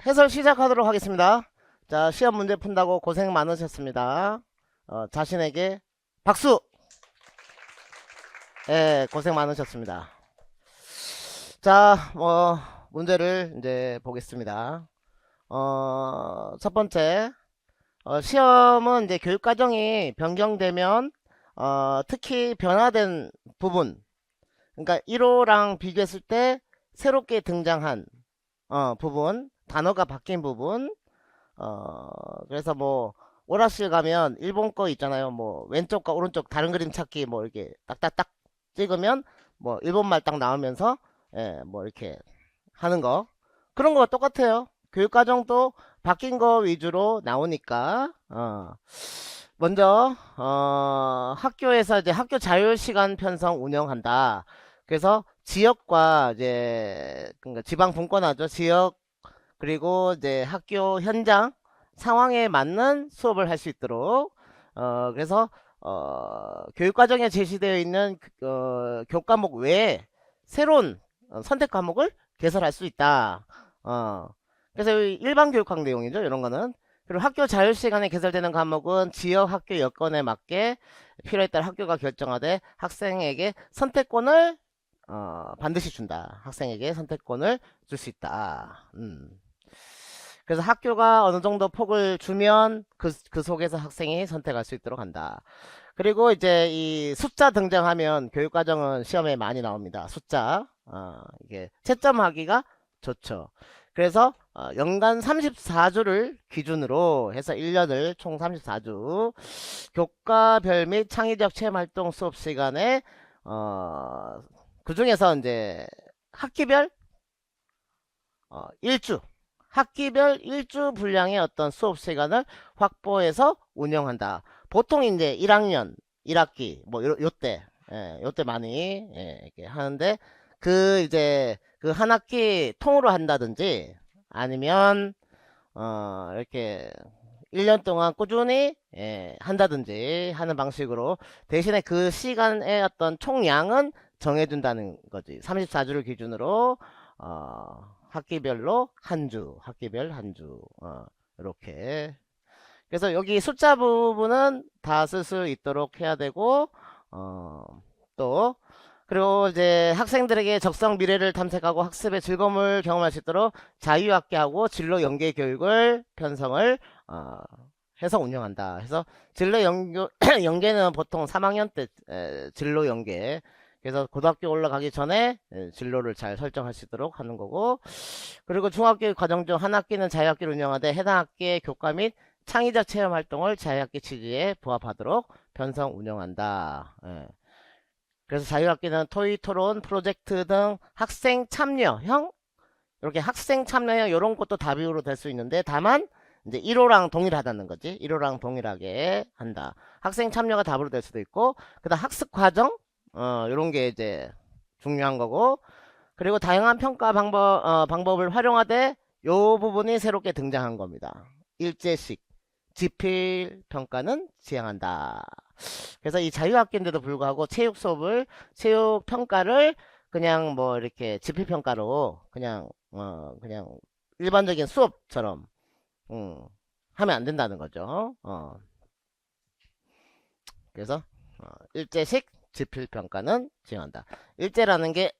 해설 시작하도록 하겠습니다. 자, 시험 문제 푼다고 고생 많으셨습니다. 자신에게 박수! 예, 고생 많으셨습니다. 자, 문제를 이제 보겠습니다. 첫 번째, 시험은 이제 교육과정이 변경되면, 특히 변화된 부분, 그러니까 1호랑 비교했을 때 새롭게 등장한, 부분, 단어가 바뀐 부분, 그래서 뭐, 오락실 가면 일본 거 있잖아요. 뭐, 왼쪽과 오른쪽 다른 그림 찾기 뭐, 이렇게 딱딱딱 찍으면, 뭐, 일본말 딱 나오면서, 예, 뭐, 이렇게 하는 거. 그런 거 똑같아요. 교육과정도 바뀐 거 위주로 나오니까, 먼저, 학교에서 이제 학교 자율시간 편성 운영한다. 그래서 지역과 이제, 그러니까 지방 분권화죠. 지역, 그리고 이제 학교 현장 상황에 맞는 수업을 할 수 있도록 그래서 교육과정에 제시되어 있는 교과목 외에 새로운 선택 과목을 개설할 수 있다. 그래서 일반 교육학 내용이죠. 이런 거는. 그리고 학교 자율시간에 개설되는 과목은 지역 학교 여건에 맞게 필요에 따라 학교가 결정하되 학생에게 선택권을 반드시 준다. 학생에게 선택권을 줄 수 있다. 그래서 학교가 어느 정도 폭을 주면 그 속에서 학생이 선택할 수 있도록 한다. 그리고 이제 이 숫자 등장하면 교육과정은 시험에 많이 나옵니다. 숫자. 이게 채점하기가 좋죠. 그래서 연간 34주를 기준으로 해서 1년을 총 34주 교과별 및 창의적 체험활동 수업 시간에 그 중에서 이제 학기별 1주 학기별 1주 분량의 어떤 수업 시간을 확보해서 운영한다. 보통 이제 1학년 1학기 뭐 요때 요때 많이 이렇게 하는데 이제 그 한 학기 통으로 한다든지 아니면 이렇게 1년 동안 꾸준히 한다든지 하는 방식으로 대신에 그 시간의 어떤 총량은 정해준다는 거지. 34주를 기준으로 학기별로 한 주, 학기별 한 주, 이렇게. 그래서 여기 숫자 부분은 다 쓸 수 있도록 해야 되고, 또, 그리고 이제 학생들에게 적성 미래를 탐색하고 학습의 즐거움을 경험할 수 있도록 자유학기하고 진로 연계 교육을 편성을, 해서 운영한다. 해서 진로 연계는 보통 3학년 때 진로 연계. 그래서 고등학교 올라가기 전에 진로를 잘 설정할 수 있도록 하는 거고, 그리고 중학교 과정 중 한 학기는 자유학기를 운영하되 해당 학기의 교과 및 창의적 체험 활동을 자유학기 취지에 부합하도록 편성 운영한다. 그래서 자유학기는 토의, 토론, 프로젝트 등 학생 참여형, 이렇게 학생 참여형 이런 것도 답이로 될 수 있는데 다만 이제 1호랑 동일하다는 거지. 1호랑 동일하게 한다. 학생 참여가 답으로 될 수도 있고, 그다음 학습 과정, 이런 게 이제 중요한 거고, 그리고 다양한 평가 방법을 활용하되 요 부분이 새롭게 등장한 겁니다. 일제식 지필 평가는 지향한다. 그래서 이 자유학기인데도 불구하고 체육 평가를 그냥 뭐 이렇게 지필 평가로 그냥 일반적인 수업처럼 하면 안 된다는 거죠. 그래서 일제식 지필 평가는 지향한다. 일제라는 게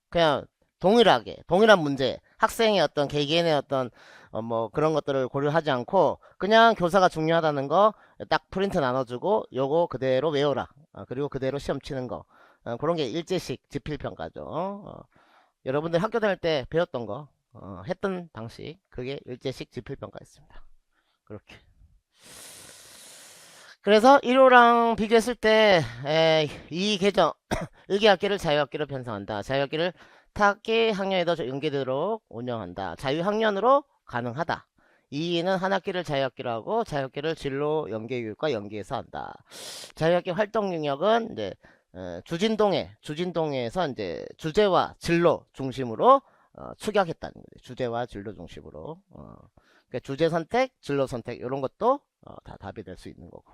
그냥 동일한 문제, 학생의 어떤 개개인의 어떤 뭐 그런 것들을 고려하지 않고 그냥 교사가 중요하다는 거 딱 프린트 나눠주고 요거 그대로 외워라. 그리고 그대로 시험 치는 거. 그런 게 일제식 지필평가죠. 여러분들 학교 다닐 때 배웠던 거, 했던 방식, 그게 일제식 지필평가였습니다. 그렇게. 그래서 1호랑 비교했을 때, 이 계정, 1기학기를 자유학기로 편성한다. 자유학기를 타학기 학년에도 연계되도록 운영한다. 자유학년으로 가능하다. 2는 한 학기를 자유학기로 하고 자유학기를 진로 연계교육과 연계해서 한다. 자유학기 활동 영역은 이제 주진동에서 이제 주제와 진로 중심으로 축약했다는 거죠. 주제와 진로 중심으로. 그러니까 주제 선택, 진로 선택 이런 것도 다 답이 될 수 있는 거고.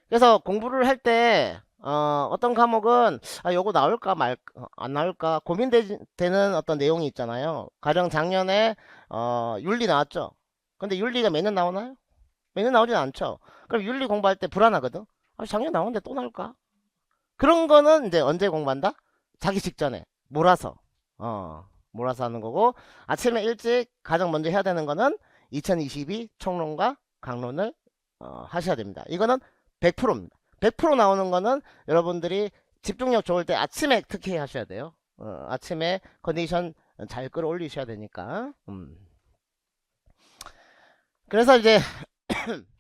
그래서 공부를 할 때 어떤 과목은 요거 나올까 안 나올까 고민되는 어떤 내용이 있잖아요. 가령 작년에 윤리 나왔죠. 근데 윤리가 매년 나오나요? 매년 나오진 않죠. 그럼 윤리 공부할 때 불안하거든. 작년 나오는데 또 나올까? 그런 거는 이제 언제 공부한다? 자기 직전에 몰아서 몰아서 하는 거고, 아침에 일찍 가장 먼저 해야 되는 거는 2022 총론과 강론을 하셔야 됩니다. 이거는 100%입니다. 100% 나오는 거는 여러분들이 집중력 좋을 때 아침에 특히 하셔야 돼요. 아침에 컨디션 잘 끌어올리셔야 되니까. 그래서 이제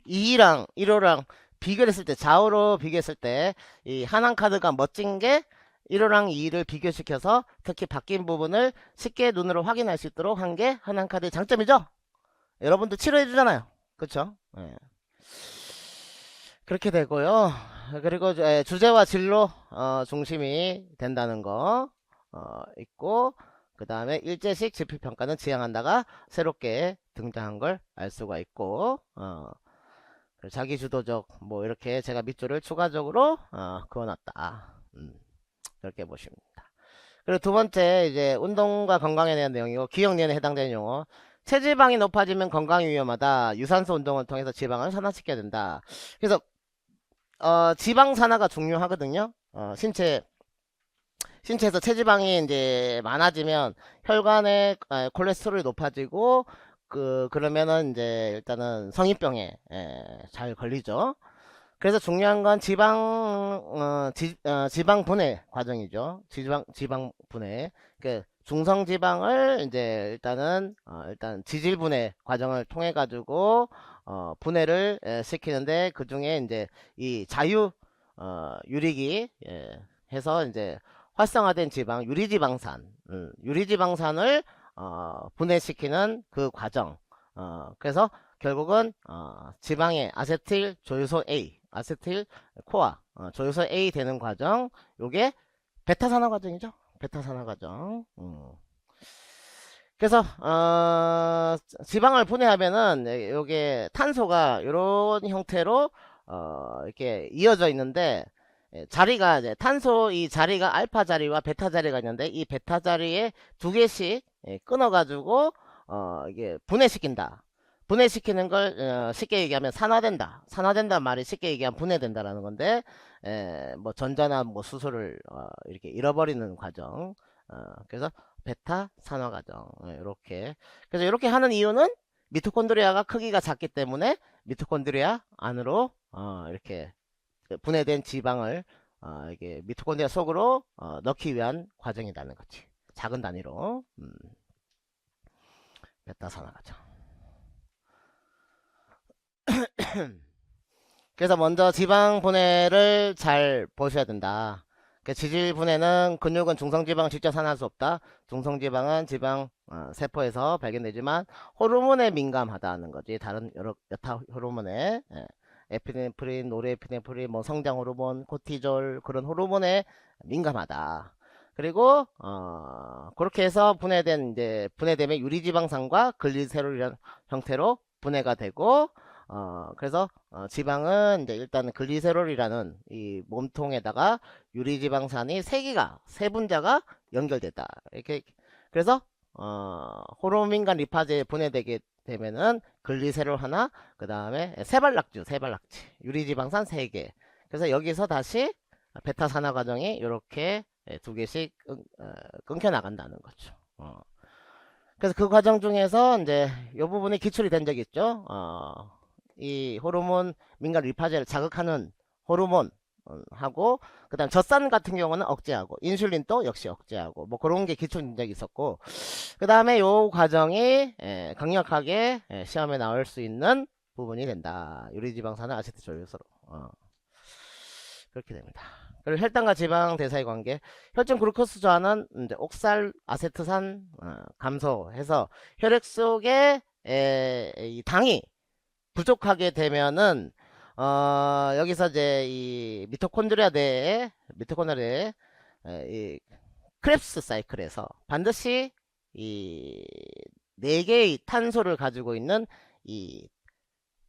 2랑 1호랑 비교를 했을 때, 좌우로 비교했을 때 이 하남 카드가 멋진 게 1호랑 2를 비교시켜서 특히 바뀐 부분을 쉽게 눈으로 확인할 수 있도록 한 게 하남 카드의 장점이죠. 여러분도 치료해 주잖아요. 그쵸? 예. 그렇게 되고요. 그리고 주제와 진로 중심이 된다는 거 있고, 그 다음에 일제식 지필평가는 지향한다가 새롭게 등장한 걸 알 수가 있고, 자기주도적 뭐 이렇게 제가 밑줄을 추가적으로 그어놨다. 그렇게 보십니다. 그리고 두 번째 이제 운동과 건강에 대한 내용이고, 기억력에 해당되는 용어. 체지방이 높아지면 건강이 위험하다. 유산소 운동을 통해서 지방을 산화시켜야 된다. 그래서 지방 산화가 중요하거든요. 신체에서 체지방이 이제 많아지면 혈관에 콜레스테롤이 높아지고, 그러면은 이제 일단은 성인병에 잘 걸리죠. 그래서 중요한 건 지방 분해 과정이죠. 지방 분해. 그 중성 지방을 이제 일단 지질 분해 과정을 통해 가지고 분해를 시키는데, 그 중에 이제 이 유릭이 해서 이제 활성화된 지방, 유리지방산을 분해시키는 그 과정. 그래서 결국은 지방의 아세틸 조효소 A, 아세틸 코아 조효소 A 되는 과정, 요게 베타산화 과정이죠. 베타산화 과정. 그래서 지방을 분해하면은 요게 탄소가 요런 형태로 이렇게 이어져 있는데, 자리가 이제 탄소 이 자리가 알파 자리와 베타 자리가 있는데, 이 베타 자리에 두 개씩 끊어 가지고 이게 분해시킨다. 분해시키는 걸 쉽게 얘기하면 산화된다 말이 쉽게 얘기하면 분해된다라는 건데, 뭐 전자나 뭐 수소를 이렇게 잃어버리는 과정. 그래서 베타 산화 과정. 이렇게. 그래서 이렇게 하는 이유는 미토콘드리아가 크기가 작기 때문에 미토콘드리아 안으로 이렇게 분해된 지방을 이게 미토콘드리아 속으로 넣기 위한 과정이라는 거지. 작은 단위로. 베타 산화 과정. 그래서 먼저 지방 분해를 잘 보셔야 된다. 지질 분해는, 근육은 중성지방을 직접 산화할 수 없다. 중성지방은 지방 세포에서 발견되지만 호르몬에 민감하다는 거지. 다른 여타 호르몬에, 에피네프린, 노르에피네프린, 뭐 성장 호르몬, 코티졸, 그런 호르몬에 민감하다. 그리고 그렇게 해서 분해되면 유리지방산과 글리세롤이라는 형태로 분해가 되고, 그래서 지방은 이제 일단 글리세롤이라는 이 몸통에다가 유리지방산이 세 분자가 연결됐다. 이렇게. 그래서 호르몬과 리파제에 분해되게 되면은 글리세롤 하나, 그 다음에 세발낙지, 유리지방산 3개. 그래서 여기서 다시 베타산화 과정이 이렇게 두 개씩 끊겨 나간다는 거죠. 그래서 그 과정 중에서 이제 이 부분이 기출이 된 적이 있죠. 이 호르몬 민간 리파제를 자극하는 호르몬 하고, 그 다음 젖산 같은 경우는 억제하고, 인슐린도 역시 억제하고, 뭐 그런 게 기출된 적이 있었고, 그 다음에 요 과정이 강력하게 시험에 나올 수 있는 부분이 된다. 유리지방산은 아세트조효소로 그렇게 됩니다. 그리고 혈당과 지방 대사의 관계, 혈중 글루코스 저하는 이제 옥살 아세트산 감소해서 혈액 속에 이 당이 부족하게 되면은 여기서 이제 이 미토콘드리아 내에 이 크랩스 사이클에서 반드시 이 4개의 탄소를 가지고 있는 이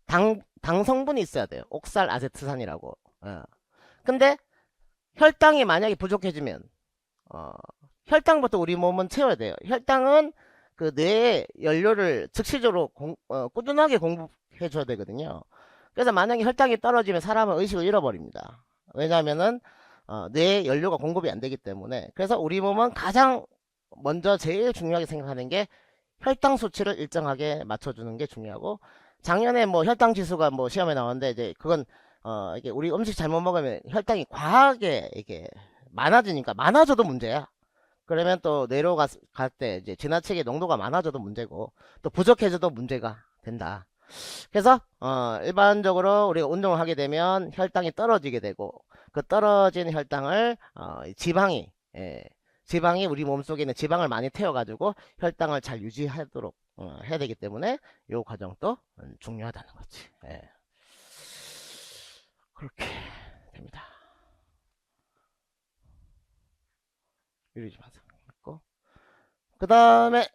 당 성분이 있어야 돼요. 옥살 아세트산이라고. 근데 혈당이 만약에 부족해지면 혈당부터 우리 몸은 채워야 돼요. 혈당은 그 뇌에 연료를 즉시적으로 꾸준하게 공급해 줘야 되거든요. 그래서 만약에 혈당이 떨어지면 사람은 의식을 잃어버립니다. 왜냐하면은 뇌에 연료가 공급이 안 되기 때문에. 그래서 우리 몸은 가장 먼저 제일 중요하게 생각하는 게 혈당 수치를 일정하게 맞춰주는 게 중요하고, 작년에 뭐 혈당 지수가 뭐 시험에 나왔는데, 이제 그건 이게 우리 음식 잘못 먹으면 혈당이 과하게 이게 많아지니까, 많아져도 문제야. 그러면 또 뇌로 갈 때 이제 지나치게 농도가 많아져도 문제고, 또 부족해져도 문제가 된다. 그래서 일반적으로 우리가 운동을 하게 되면 혈당이 떨어지게 되고, 그 떨어진 혈당을 지방이 지방이 우리 몸속에 있는 지방을 많이 태워가지고 혈당을 잘 유지하도록 해야 되기 때문에 이 과정도 중요하다는 거지. 예. 그렇게 됩니다. 이러지 마세요. 그 다음에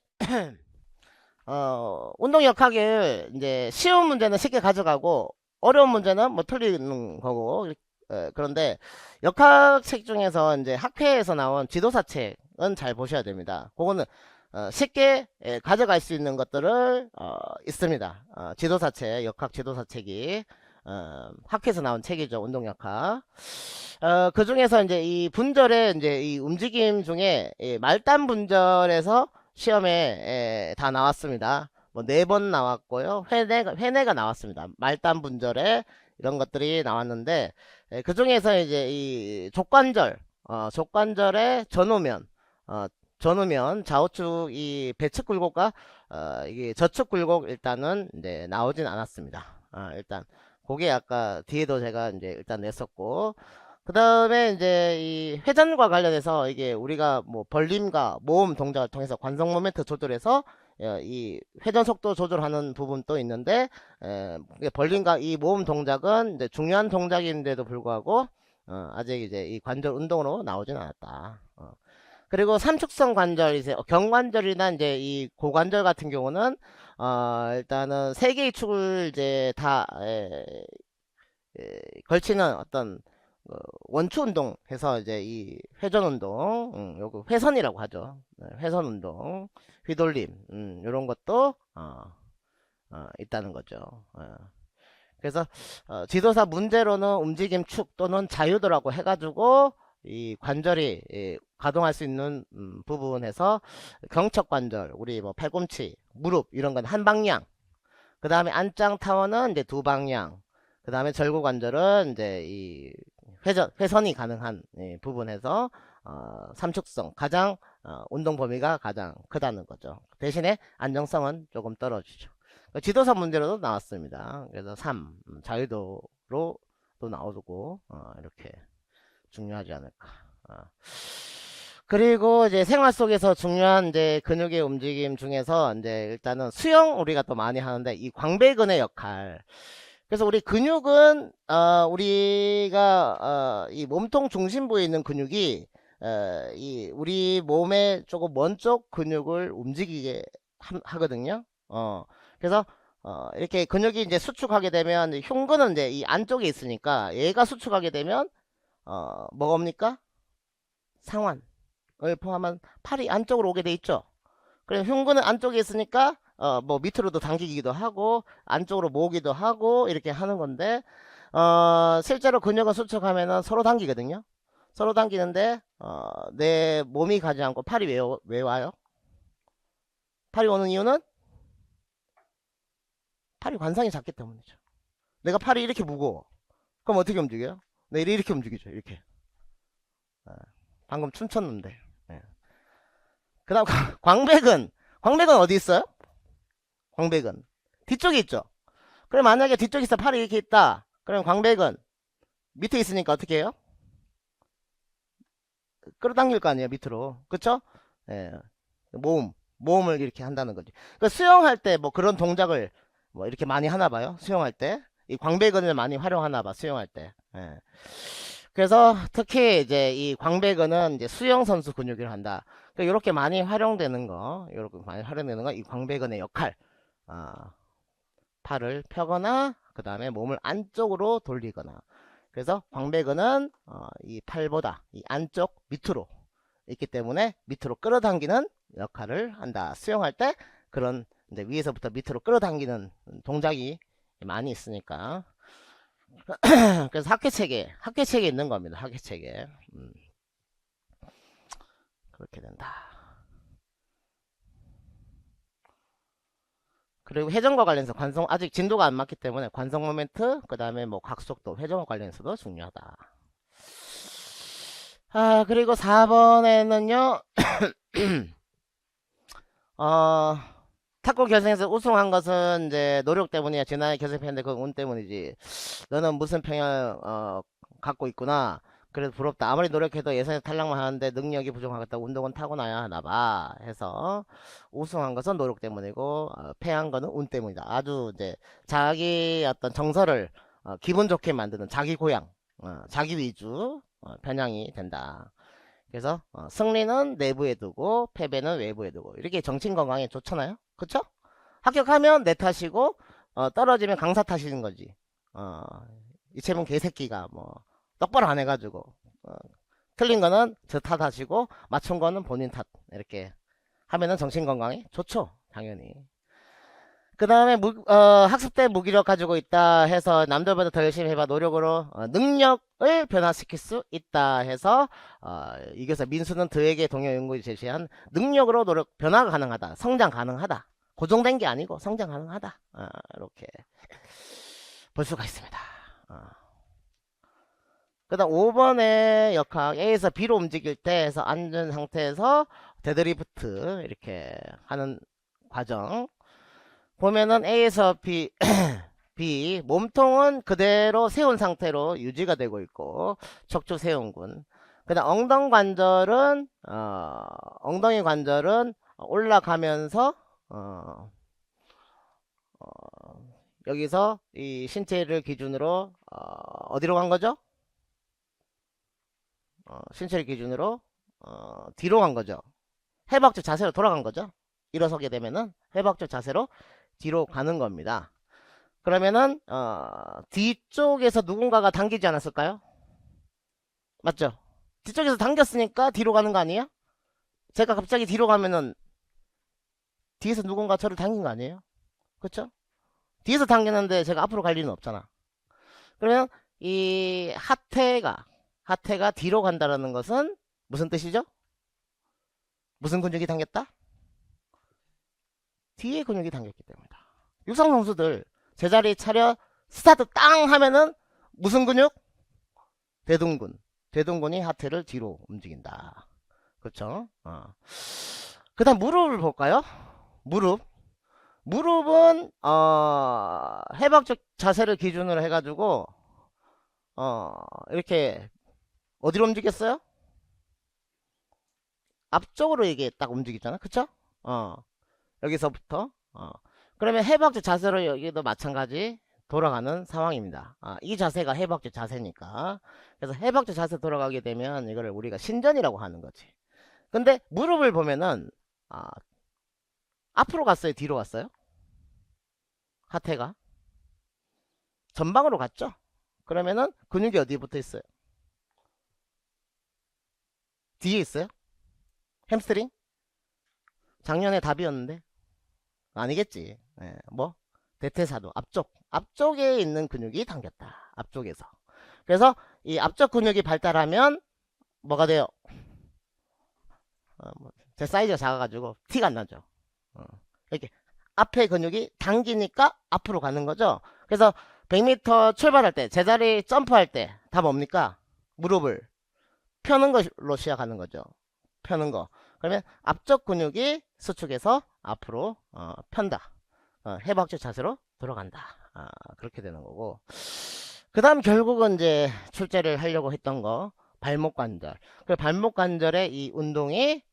운동 역학을 이제 쉬운 문제는 쉽게 가져가고 어려운 문제는 뭐 틀리는 거고. 그런데 역학책 중에서 이제 학회에서 나온 지도사책은 잘 보셔야 됩니다. 그거는 쉽게 가져갈 수 있는 것들을 있습니다. 지도사책, 역학 지도사책이 학회에서 나온 책이죠. 운동역학. 그 중에서 이제 이 분절의 이제 이 움직임 중에 이 말단 분절에서 시험에 다 나왔습니다. 뭐 4번 나왔고요. 회내가 나왔습니다. 말단 분절에 이런 것들이 나왔는데, 그 중에서 이제 이 족관절의 전후면, 좌우측 이 배측 굴곡과 이게 저측 굴곡 일단은 이제 나오진 않았습니다. 일단 그게 아까 뒤에도 제가 이제 일단 냈었고, 그 다음에 이제 이 회전과 관련해서 이게 우리가 뭐 벌림과 모음 동작을 통해서 관성 모멘트 조절해서 이 회전 속도 조절하는 부분도 있는데, 벌림과 이 모음 동작은 이제 중요한 동작인데도 불구하고 아직 이제 이 관절 운동으로 나오진 않았다. 그리고 삼축성 관절, 이제 경관절이나 이제 이 고관절 같은 경우는 일단은 세 개의 축을 이제 다 걸치는 어떤 원추 운동 해서 이제 이 회전 운동, 요거 회선이라고 하죠. 회선 운동, 휘돌림, 요런 것도 있다는 거죠. 그래서 지도사 문제로는 움직임 축 또는 자유도라고 해가지고 이 관절이 가동할 수 있는 부분에서 경척 관절, 우리 뭐 팔꿈치, 무릎 이런 건 한 방향. 그 다음에 안짱 타워는 이제 두 방향. 그 다음에 절구 관절은 이제 이 회선이 가능한 부분에서 삼축성 가장 운동 범위가 가장 크다는 거죠. 대신에 안정성은 조금 떨어지죠. 지도사 문제로도 나왔습니다. 그래서 3 자유도로도 나오고 이렇게 중요하지 않을까. 그리고 이제 생활 속에서 중요한 이제 근육의 움직임 중에서 이제 일단은 수영 우리가 또 많이 하는데 이 광배근의 역할. 그래서 우리 근육은 우리가 이 몸통 중심부에 있는 근육이 이 우리 몸의 조금 먼 쪽 근육을 움직이게 하거든요. 그래서 이렇게 근육이 이제 수축하게 되면 흉근은 이제 이 안쪽에 있으니까 얘가 수축하게 되면 뭐가 옵니까? 상완을 포함한 팔이 안쪽으로 오게 돼 있죠. 그래서 흉근은 안쪽에 있으니까 뭐 밑으로도 당기기도 하고 안쪽으로 모으기도 하고 이렇게 하는 건데, 실제로 근육은 수축하면은 서로 당기거든요. 서로 당기는데 내 몸이 가지 않고 팔이 왜 와요? 팔이 오는 이유는 팔이 관상이 작기 때문이죠. 내가 팔이 이렇게 무거워. 그럼 어떻게 움직여요? 내 이렇게 움직이죠. 이렇게. 방금 춤췄는데. 그 다음 광배근 어디 있어요? 광배근 뒤쪽에 있죠. 그럼 만약에 뒤쪽에 있어 팔이 이렇게 있다. 그럼 광배근 밑에 있으니까 어떻게 해요? 끌어당길 거 아니에요, 밑으로. 그쵸? 예. 모음을 이렇게 한다는 거지. 그 수영할 때 뭐 그런 동작을 뭐 이렇게 많이 하나 봐요. 수영할 때. 이 광배근을 많이 활용하나 봐, 수영할 때. 예. 그래서 특히 이제 이 광배근은 이제 수영 선수 근육을 한다. 그러니까 이렇게 많이 활용되는 거, 이 광배근의 역할. 팔을 펴거나 그 다음에 몸을 안쪽으로 돌리거나. 그래서 광배근은 이 팔보다 이 안쪽 밑으로 있기 때문에 밑으로 끌어당기는 역할을 한다. 수영할 때 그런 이제 위에서부터 밑으로 끌어당기는 동작이 많이 있으니까. 그래서 학계책에 있는 겁니다. 학계책에. 그렇게 된다. 그리고 회전과 관련해서 관성 아직 진도가 안 맞기 때문에 관성 모멘트 그 다음에 뭐 각속도 회전과 관련해서도 중요하다. 그리고 4번에는요 탁구 결승에서 우승한 것은 이제 노력 때문이야. 지난해 결승했는데 그건 운 때문이지. 너는 무슨 평을 갖고 있구나. 그래도 부럽다. 아무리 노력해도 예선에서 탈락만 하는데 능력이 부족하겠다. 운동은 타고나야 하나봐. 해서 우승한 것은 노력 때문이고 패한 거는 운 때문이다. 아주 이제 자기 어떤 정서를 기분 좋게 만드는 자기 고향, 자기 위주 편향이 된다. 그래서 승리는 내부에 두고 패배는 외부에 두고 이렇게 정신 건강에 좋잖아요. 그쵸? 합격하면 내 탓이고 떨어지면 강사 탓인 거지. 이채민 개새끼가 뭐 똑바로 안 해가지고 틀린 거는 저 탓하시고 맞춘 거는 본인 탓. 이렇게 하면은 정신 건강에 좋죠. 당연히. 그 다음에 학습 때 무기력 가지고 있다 해서 남들보다 더 열심히 해봐. 노력으로 능력을 변화시킬 수 있다 해서 이겨서 민수는 그에게 동료 연구에 제시한 능력으로 노력 변화가 가능하다. 성장 가능하다. 고정된 게 아니고 성장 가능하다. 이렇게 볼 수가 있습니다. 그 다음 5번의 역학 A에서 B로 움직일 때 해서 앉은 상태에서 데드리프트 이렇게 하는 과정 보면은 A에서 B, B 몸통은 그대로 세운 상태로 유지가 되고 있고 척추 세운군. 그다음 엉덩이 관절은 올라가면서 여기서 이 신체를 기준으로 어디로 간 거죠? 신체를 기준으로 뒤로 간 거죠. 해박적 자세로 돌아간 거죠. 일어서게 되면은 해박적 자세로 뒤로 가는 겁니다. 그러면은 뒤쪽에서 누군가가 당기지 않았을까요? 맞죠? 뒤쪽에서 당겼으니까 뒤로 가는 거 아니에요? 제가 갑자기 뒤로 가면은 뒤에서 누군가 저를 당긴 거 아니에요? 그쵸? 뒤에서 당겼는데 제가 앞으로 갈 리는 없잖아. 그러면 이 하태가 뒤로 간다는 것은 무슨 뜻이죠? 무슨 근육이 당겼다? 뒤에 근육이 당겼기 때문이다. 육상 선수들 제자리 차려 스타트 땅 하면은 무슨 근육? 대둔근이 하태를 뒤로 움직인다. 그렇죠? 그 다음 무릎을 볼까요? 무릎은 해박적 자세를 기준으로 해가지고 이렇게 어디로 움직였어요? 앞쪽으로 이게 딱 움직이잖아. 그쵸? 여기서부터 그러면 해박적 자세로 여기도 마찬가지 돌아가는 상황입니다. 이 자세가 해박적 자세니까. 그래서 해박적 자세 돌아가게 되면 이거를 우리가 신전이라고 하는 거지. 근데 무릎을 보면은 앞으로 갔어요? 뒤로 갔어요? 하태가 전방으로 갔죠? 그러면은 근육이 어디에 붙어 있어요? 뒤에 있어요? 햄스트링? 작년에 답이었는데 아니겠지. 뭐 대퇴사도 앞쪽에 있는 근육이 당겼다. 앞쪽에서. 그래서 이 앞쪽 근육이 발달하면 뭐가 돼요? 제 사이즈가 작아가지고 티가 안 나죠. 이렇게 앞에 근육이 당기니까 앞으로 가는 거죠. 그래서 100m 출발할 때 제자리 점프할 때 다 뭡니까? 무릎을 펴는 걸로 시작하는 거죠. 펴는 거. 그러면 앞쪽 근육이 수축해서 앞으로 편다. 해박적 자세로 들어간다. 그렇게 되는 거고. 그 다음 결국은 이제 출제를 하려고 했던 거 발목 관절. 그 발목 관절의 이 운동이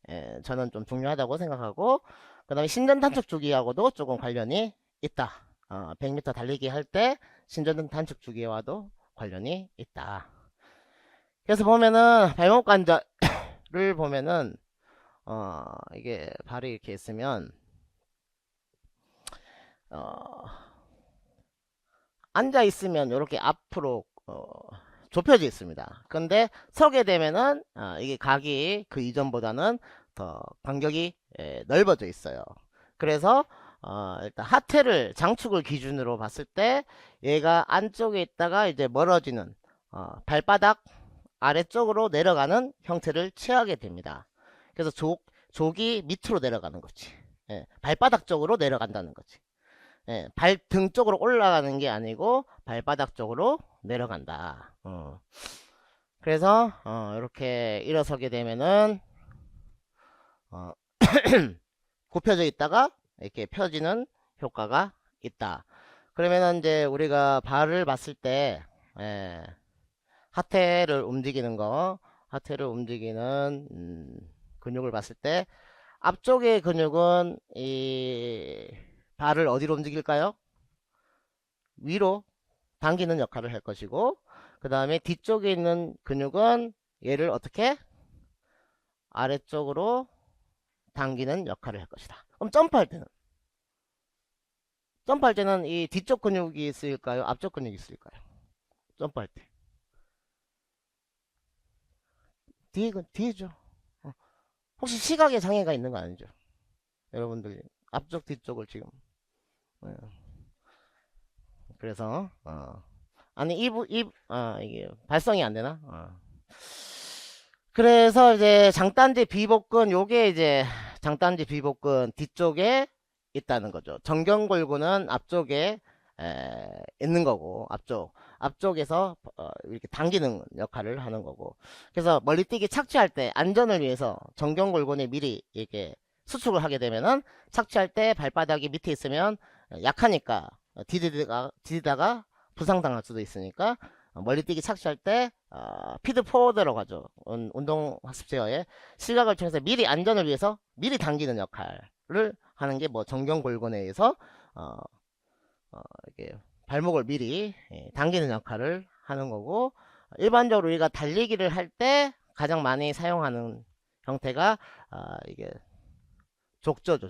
저는 좀 중요하다고 생각하고 그 다음에 신전 단축 주기하고도 조금 관련이 있다. 100m 달리기 할 때 신전 단축 주기와도 관련이 있다. 그래서 보면은 발목 관절을 보면은 이게 발이 이렇게 있으면 앉아 있으면 이렇게 앞으로 좁혀져 있습니다. 근데 서게 되면은 이게 각이 그 이전보다는 더 간격이 넓어져 있어요. 그래서 일단 하태를 장축을 기준으로 봤을 때 얘가 안쪽에 있다가 이제 멀어지는 발바닥 아래쪽으로 내려가는 형태를 취하게 됩니다. 그래서 족이 밑으로 내려가는 거지. 예, 발바닥 쪽으로 내려간다는 거지. 예, 발등 쪽으로 올라가는 게 아니고 발바닥 쪽으로 내려간다. 그래서 이렇게 일어서게 되면은 어, 굽혀져 있다가 이렇게 펴지는 효과가 있다. 그러면은 이제 우리가 발을 봤을 때 예, 하태를 움직이는 거, 하태를 움직이는 근육을 봤을 때 앞쪽의 근육은 이 발을 어디로 움직일까요? 위로 당기는 역할을 할 것이고, 그 다음에 뒤쪽에 있는 근육은 얘를 어떻게 아래쪽으로 당기는 역할을 할 것이다. 그럼 점프할 때는 이 뒤쪽 근육이 있을까요? 앞쪽 근육이 있을까요? 점프할 때 뒤에죠. 혹시 시각에 장애가 있는 거 아니죠? 여러분들 앞쪽 뒤쪽을 지금 예. 그래서 아니 이게 발성이 안 되나? 그래서 이제 장단지 비복근 요게 이제 장단지 비복근 뒤쪽에 있다는 거죠. 정경골근은 앞쪽에 있는 거고 앞쪽에서 이렇게 당기는 역할을 하는 거고. 그래서 멀리뛰기 착지할 때 안전을 위해서 정경골근에 미리 이렇게 수축을 하게 되면은 착지할 때 발바닥이 밑에 있으면 약하니까 디디다가 부상당할 수도 있으니까 멀리뛰기 착지할 때 피드 포워드라고 하죠. 운동학습 제어에 시각을 통해서 미리 안전을 위해서 미리 당기는 역할을 하는 게 뭐 정경골근에 의해서 이렇게 발목을 미리 당기는 역할을 하는 거고, 일반적으로 우리가 달리기를 할 때 가장 많이 사용하는 형태가 이게 족저죠.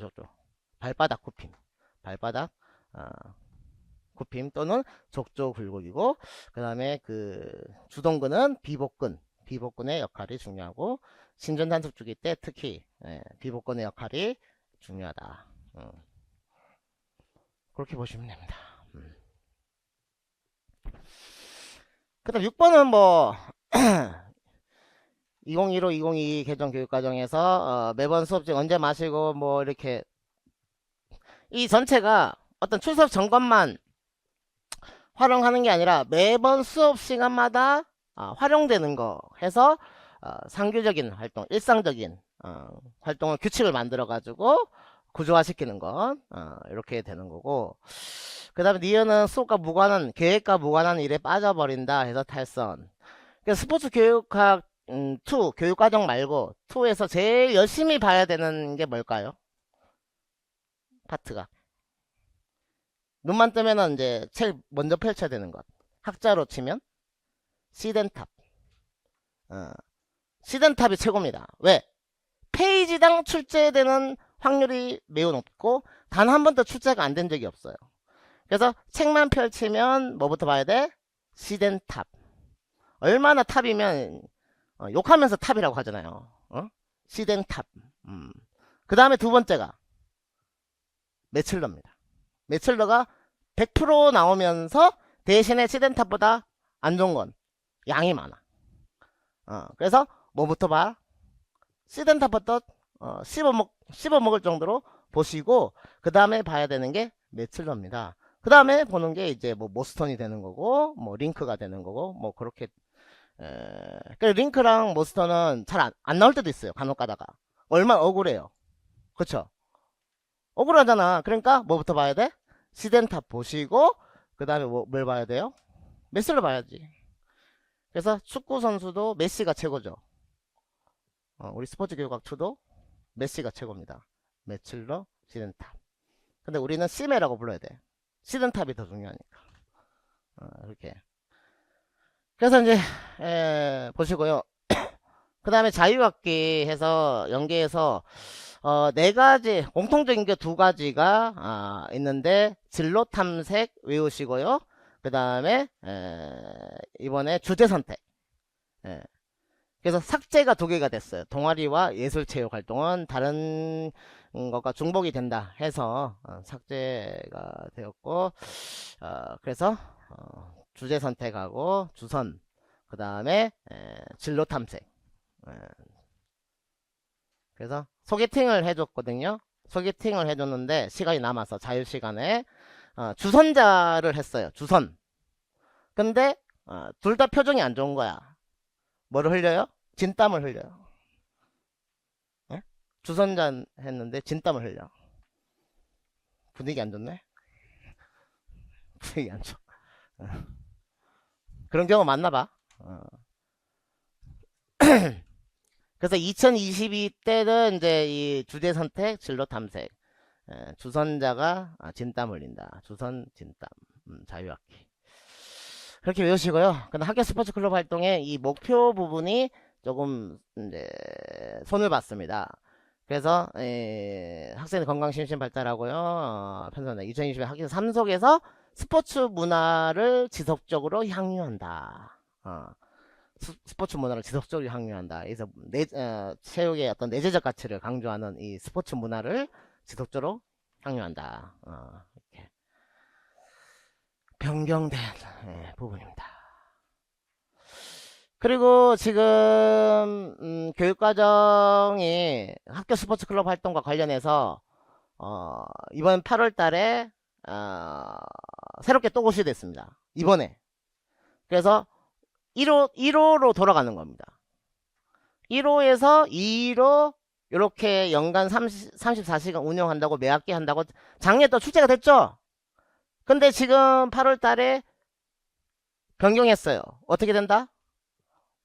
발바닥 굽힘 굽힘 또는 족저 굴곡이고, 그 다음에 그 주동근은 비복근의 역할이 중요하고, 신전단속주기 때 특히 비복근의 역할이 중요하다. 그렇게 보시면 됩니다. 그 다음 6번은 뭐 2015, 2022 개정 교육과정에서 매번 수업중 언제 마시고 뭐 이렇게 이 전체가 어떤 출석 점검만 활용하는 게 아니라 매번 수업 시간마다 활용되는 거 해서 상규적인 활동, 일상적인 활동을 규칙을 만들어 가지고 구조화시키는 것 이렇게 되는 거고, 그 다음에 니은은 수업과 무관한 계획과 무관한 일에 빠져버린다 해서 탈선. 그러니까 스포츠 교육학 2 교육과정 말고 2에서 제일 열심히 봐야 되는 게 뭘까요? 파트가 눈만 뜨면은 이제 제일 먼저 펼쳐야 되는 것, 학자로 치면 시덴탑. 시덴탑이 최고입니다. 왜? 페이지당 출제되는 확률이 매우 높고 단 한 번도 출제가 안 된 적이 없어요. 그래서 책만 펼치면 뭐부터 봐야 돼? 시덴탑. 얼마나 탑이면 욕하면서 탑이라고 하잖아요. 시덴탑. 그 다음에 두 번째가 매칠러입니다. 매칠러가 100% 나오면서 대신에 시덴탑보다 안 좋은 건 양이 많아. 그래서 뭐부터 봐? 시덴탑부터 씹어먹을 정도로 보시고, 그 다음에 봐야 되는 게 매칠러입니다. 그 다음에 보는 게 이제 뭐 모스턴이 되는 거고, 뭐 링크가 되는 거고, 뭐 그렇게. 링크랑 모스턴은 잘 안 나올 때도 있어요. 간혹 가다가. 얼마나 억울해요. 그쵸? 억울하잖아. 그러니까 뭐부터 봐야 돼? 시덴탑 보시고, 그 다음에 뭘 봐야 돼요? 메시를 봐야지. 그래서 축구 선수도 메시가 최고죠. 우리 스포츠 교육학 2도 메시가 최고입니다. 매칠러, 시덴탑. 근데 우리는 시메라고 불러야 돼. 시덴탑이 더 중요하니까. 이렇게. 그래서 이제 보시고요. 그 다음에 자유학기 해서 연계해서 네 가지 공통적인 게 두 가지가 있는데 진로 탐색 외우시고요. 그 다음에 이번에 주제 선택. 예. 그래서 삭제가 두 개가 됐어요. 동아리와 예술체육 활동은 다른 것과 중복이 된다 해서 삭제가 되었고, 그래서 주제 선택하고 주선, 그 다음에 진로 탐색. 예. 그래서 소개팅을 해줬거든요. 소개팅을 해줬는데 시간이 남아서 자유시간에 주선자를 했어요. 주선. 근데 둘 다 표정이 안 좋은 거야. 뭐를 흘려요? 진땀을 흘려요. 예? 주선자 했는데 진땀을 흘려. 분위기 안 좋네? 분위기 안 좋아. 그런 경우 많나 봐. 그래서 2022 때는 이제 이 주제 선택, 진로 탐색. 주선자가 진땀 흘린다. 주선, 진땀. 자유학기. 그렇게 외우시고요. 근데 학교 스포츠 클럽 활동의 이 목표 부분이 조금 이제 손을 봤습니다. 그래서 학생의 건강 심신 발달하고요. 편성한다. 2020년 학교 3속에서 스포츠 문화를 지속적으로 향유한다. 스포츠 문화를 지속적으로 향유한다. 그래서 체육의 어떤 내재적 가치를 강조하는 이 스포츠 문화를 지속적으로 향유한다. 이렇게 변경된 부분입니다. 그리고 지금 교육과정이 학교 스포츠 클럽 활동과 관련해서 이번 8월 달에 새롭게 또 고시됐습니다. 이번에. 그래서 1호로 돌아가는 겁니다. 1호에서 2로 이렇게 연간 34시간 운영한다고 매학기 한다고 작년에 또 출제가 됐죠. 근데 지금 8월 달에 변경했어요. 어떻게 된다?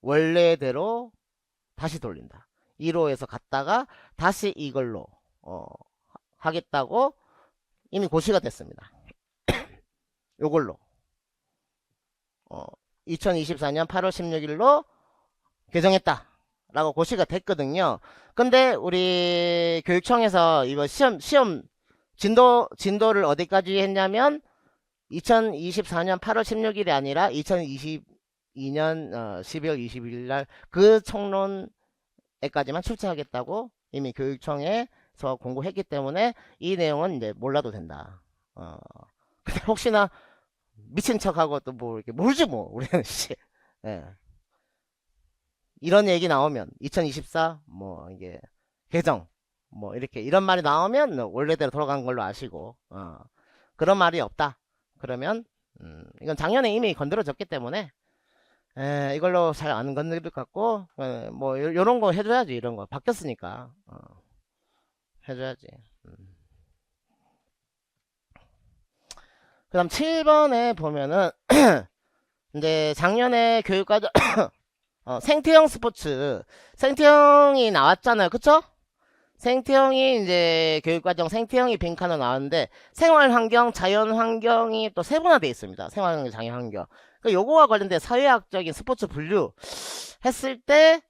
원래대로 다시 돌린다. 1호에서 갔다가 다시 이걸로 하겠다고 이미 고시가 됐습니다. 요걸로 2024년 8월 16일로 개정했다 라고 고시가 됐거든요. 근데 우리 교육청에서 이거 시험 진도를 어디까지 했냐면 2024년 8월 16일이 아니라 2022년 12월 21일 날 그 총론에까지만 출제하겠다고 이미 교육청에서 공고했기 때문에 이 내용은 이제 몰라도 된다. 근데 혹시나 미친 척하고 또 뭐 이렇게 모르지 뭐 우리는 씨. 예. 이런 얘기 나오면 2024 뭐 이게 개정 뭐 이렇게 이런 말이 나오면 원래대로 돌아간 걸로 아시고 그런 말이 없다. 그러면 이건 작년에 이미 건드려졌기 때문에 이걸로 잘 안 건드릴 것 같고 뭐 요런 거 해줘야지. 이런 거 바뀌었으니까 해줘야지. 그 다음 7번에 보면은 이제 작년에 교육과정 생태형 스포츠 생태형이 나왔잖아요. 그쵸? 생태형이 이제 교육과정 생태형이 빈칸으로 나왔는데 생활환경, 자연환경이 또 세분화되어 있습니다. 생활환경, 자연환경. 그 요거와 관련된 사회학적인 스포츠 분류 했을 때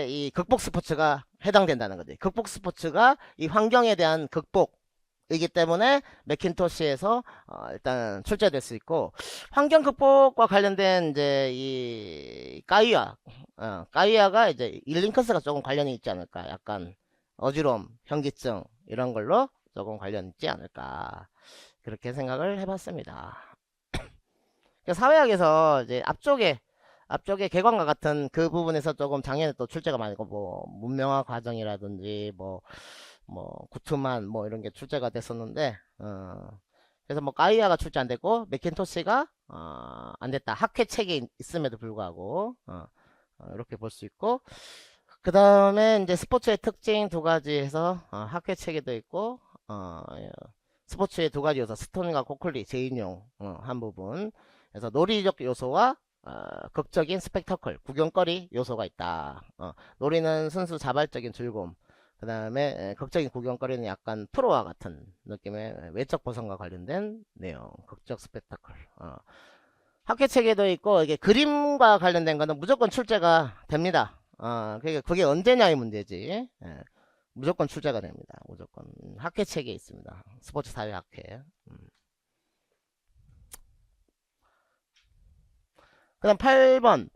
이 극복 스포츠가 해당된다는 거지. 극복 스포츠가 이 환경에 대한 극복이기 때문에 맥킨토시에서 일단 출제될 수 있고, 환경 극복과 관련된 이제 이 까이아가 이제 일링커스가 조금 관련이 있지 않을까. 약간 어지러움, 현기증 이런 걸로 조금 관련 있지 않을까. 그렇게 생각을 해봤습니다. 사회학에서 이제 앞쪽에 개관과 같은 그 부분에서 조금 작년에 또 출제가 많이 있고, 뭐 문명화 과정이라든지 뭐 구트만 뭐 이런 게 출제가 됐었는데 그래서 뭐 가이아가 출제 안 됐고 맥킨토시가 안 됐다. 학회 책에 있음에도 불구하고 이렇게 볼 수 있고, 그 다음에 이제 스포츠의 특징 두 가지 해서 학회 책에도 있고 스포츠의 두 가지 요소 스톤과 코클리 재인용 한 부분. 그래서 놀이적 요소와 극적인 스펙터클 구경거리 요소가 있다. 놀이는 순수 자발적인 즐거움, 그 다음에 극적인 구경거리는 약간 프로와 같은 느낌의 외적 보상과 관련된 내용, 극적 스펙터클. 학회 책에도 있고, 이게 그림과 관련된 거는 무조건 출제가 됩니다. 그게 언제냐의 문제지. 무조건 출제가 됩니다. 무조건 학회 책에 있습니다. 스포츠 사회 학회. 그 다음 8번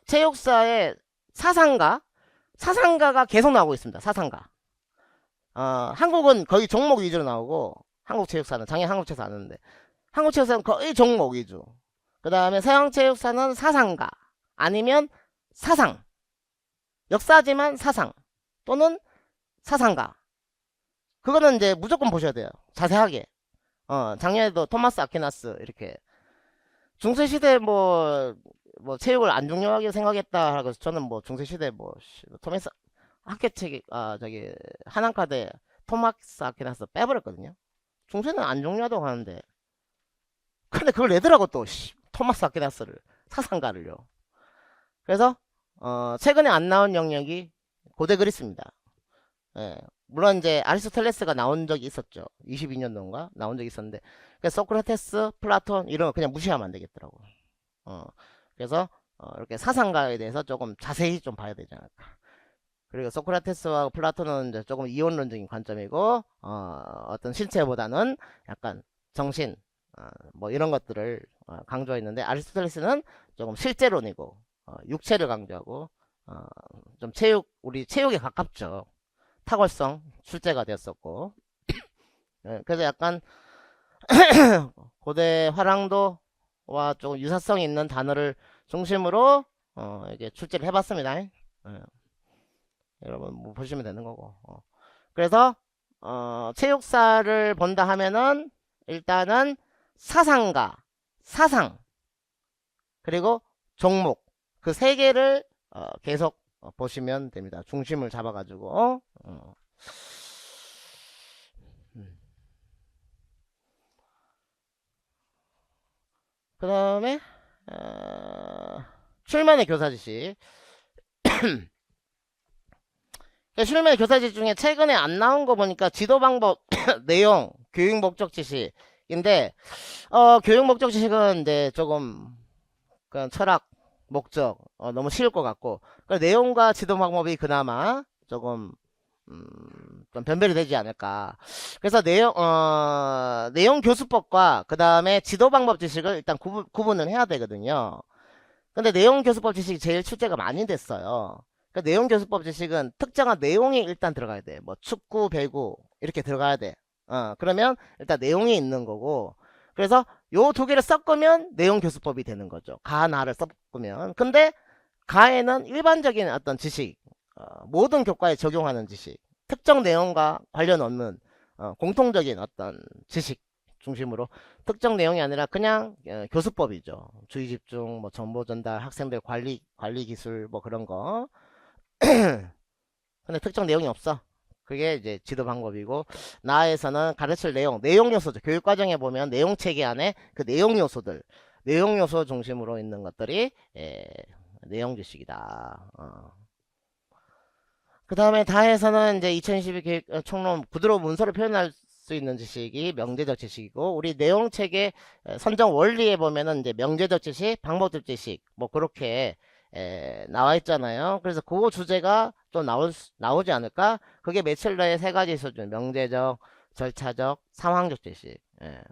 체육사의 사상가가 계속 나오고 있습니다. 사상가. 한국은 거의 종목 위주로 나오고 한국체육사는 작년 한국체육사 안 했는데 한국체육사는 거의 종목 위주. 그 다음에 서양체육사는 사상가 아니면 사상, 역사지만 사상 또는 사상가. 그거는 이제 무조건 보셔야 돼요. 자세하게. 작년에도 토마스 아퀴나스 이렇게 중세시대 체육을 안 중요하게 생각했다 하고 저는 중세시대 토마스 학계책 저기 한한카드 토마스 아퀴나스 빼버렸거든요. 중세는 안 중요하다고 하는데 근데 그걸 내더라고 또 토마스 아퀴나스를 사상가를요. 그래서 최근에 안 나온 영역이 고대 그리스입니다. 예, 물론 이제 아리스토텔레스가 나온 적이 있었죠. 22년도인가 나온 적이 있었는데 소크라테스, 플라톤 이런 거 그냥 무시하면 안 되겠더라고. 그래서 이렇게 사상가에 대해서 조금 자세히 좀 봐야 되지 않을까. 그리고 소크라테스와 플라톤은 이제 조금 이원론적인 관점이고 어떤 신체보다는 약간 정신 이런 것들을 강조했는데 아리스토텔레스는 조금 실제론이고 육체를 강조하고 좀 우리 체육에 가깝죠. 탁월성 출제가 되었었고 그래서 약간 고대 화랑도와 조금 유사성이 있는 단어를 중심으로 이게 출제를 해봤습니다. 여러분 보시면 되는 거고. 그래서 체육사를 본다 하면은 일단은 사상가, 사상 그리고 종목 그 세 개를 계속 보시면 됩니다. 중심을 잡아가지고 그 다음에 출면의 교사지식 출면의 교사지식 중에 최근에 안 나온 거 보니까 지도 방법 내용 교육 목적 지식인데 교육 목적 지식은 이제 조금 그냥 철학 목적 너무 쉬울 것 같고 내용과 지도 방법이 그나마 조금 좀 변별이 되지 않을까. 그래서 내용 교수법과 그 다음에 지도 방법 지식을 일단 구분을 해야 되거든요. 근데 내용 교수법 지식이 제일 출제가 많이 됐어요. 그러니까 내용 교수법 지식은 특정한 내용이 일단 들어가야 돼. 축구, 배구 이렇게 들어가야 돼. 그러면 일단 내용이 있는 거고. 그래서 요 두 개를 섞으면 내용 교수법이 되는 거죠. 가나를 섞으면. 근데 가에는 일반적인 어떤 지식, 모든 교과에 적용하는 지식, 특정 내용과 관련 없는 공통적인 어떤 지식 중심으로 특정 내용이 아니라 그냥 교수법이죠. 주의 집중, 정보 전달, 학생들 관리 기술 그런 거. 근데 특정 내용이 없어. 그게 이제 지도 방법이고 나에서는 가르칠 내용 요소죠. 교육 과정에 보면 내용 체계 안에 그 내용 요소 중심으로 있는 것들이 내용 지식이다. 그 다음에 다에서는 이제 2022 계획 총론 부드러운 문서를 표현할 수 있는 지식이 명제적 지식이고 우리 내용 체계 선정 원리에 보면은 이제 명제적 지식, 방법적 지식 그렇게 나와 있잖아요. 그래서 그 주제가 좀 나오지 않을까? 그게 매칠러의 세 가지 수준 명제적, 절차적, 상황적 지식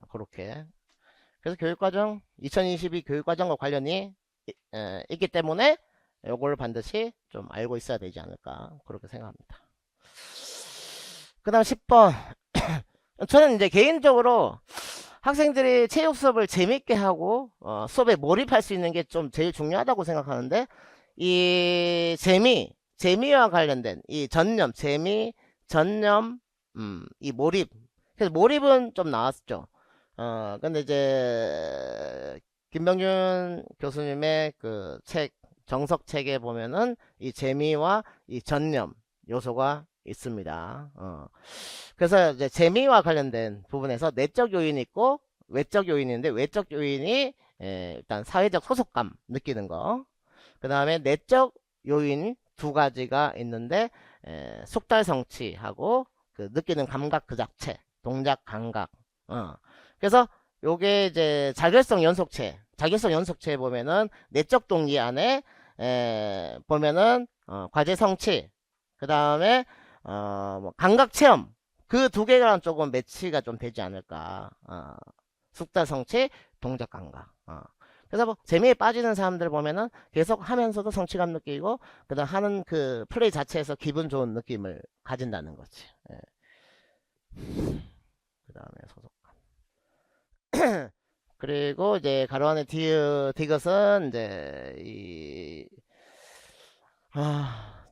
그렇게. 그래서 교육과정 2022 교육과정과 관련이 있기 때문에 요걸 반드시 좀 알고 있어야 되지 않을까 그렇게 생각합니다. 그 다음 10번 저는 이제 개인적으로 학생들이 체육 수업을 재밌게 하고 수업에 몰입할 수 있는 게 좀 제일 중요하다고 생각하는데 이 재미와 관련된 이 재미, 전념, 이 몰입. 그래서 몰입은 좀 나왔죠. 근데 이제 김병준 교수님의 그 정석책에 보면은 이 재미와 이 전념 요소가 있습니다. 그래서 이제 재미와 관련된 부분에서 내적 요인이 있고 외적 요인이 있는데 외적 요인이 일단 사회적 소속감 느끼는 거. 그 다음에 내적 요인 두 가지가 있는데 속달 성취하고 그 느끼는 감각 그 자체, 동작 감각. 그래서 요게 이제 자결성 연속체에 보면은 내적 동기 안에 보면은 과제 성취, 그 다음에 감각 체험 그 두 개랑 조금 매치가 좀 되지 않을까. 숙달 성취, 동작 감각. 그래서 뭐 재미에 빠지는 사람들 보면은 계속 하면서도 성취감 느끼고 그다음 하는 그 플레이 자체에서 기분 좋은 느낌을 가진다는 거지. 예. 그다음에 소속감. 그리고 이제 가로 안에 디귿은 이제 이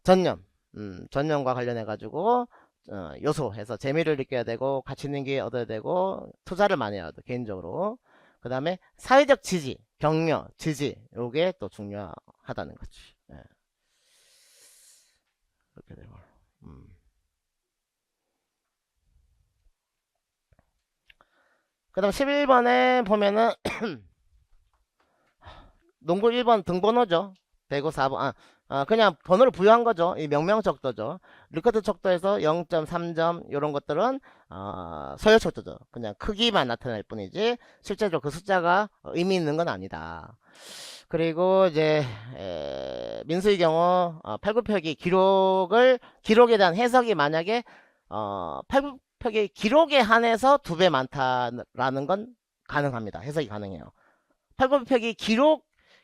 전념, 전념과 관련해 가지고 요소해서 재미를 느껴야 되고 가치 있는 게 얻어야 되고 투자를 많이 해야 돼 개인적으로. 그 다음에 사회적 지지, 격려, 지지 요게 또 중요하다는 거지. 예. 그렇게 되고. 그 다음 11번에 보면은 농구 1번 등번호죠. 대구 4번. 그냥 번호를 부여한 거죠. 이 명명 척도죠. 리커트 척도에서 0.3점 이런 것들은 서열 척도죠. 그냥 크기만 나타낼 뿐이지 실제로 그 숫자가 의미 있는 건 아니다. 그리고 이제 민수의 경우 팔굽혀펴기 기록에 대한 해석이 만약에 팔굽혀펴기 기록에 한해서 2배 많다라는 건 가능합니다. 해석이 가능해요. 팔굽혀펴기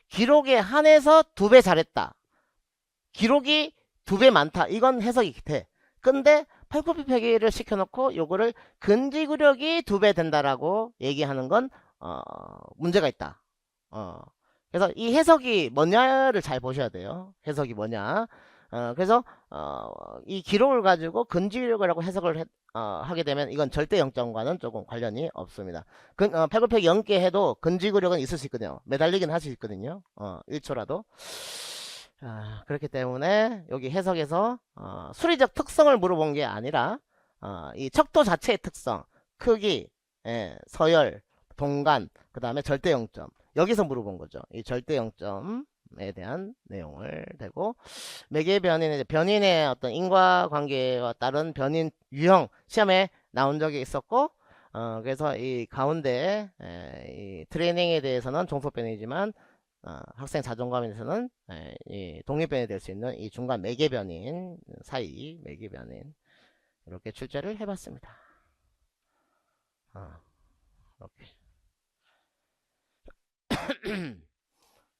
기록에 한해서 2배 잘했다. 기록이 2배 많다. 이건 해석이 돼. 근데 팔굽혀펴기를 시켜놓고 요거를 근지구력이 2배 된다라고 얘기하는 건 문제가 있다. 그래서 이 해석이 뭐냐를 잘 보셔야 돼요. 해석이 뭐냐. 그래서 이 기록을 가지고 근지구력이라고 해석을 하게 되면 이건 절대 0점과는 조금 관련이 없습니다. 팔굽혀펴기 0개 해도 근지구력은 있을 수 있거든요. 매달리긴 할 수 있거든요. 1초라도. 그렇기 때문에 여기 해석에서 수리적 특성을 물어본 게 아니라 이 척도 자체의 특성, 크기, 서열, 동간, 그 다음에 절대 0점 여기서 물어본 거죠. 이 절대 0점에 대한 내용을 대고 매개 변인의 어떤 인과관계와 따른 변인 유형 시험에 나온 적이 있었고 그래서 이 가운데 이 트레이닝에 대해서는 종속변이지만 학생 자존감에 대해서는 이 독립변이 될 수 있는 이 중간 매개변인 사이 매개변인 이렇게 출제를 해봤습니다. 이렇게.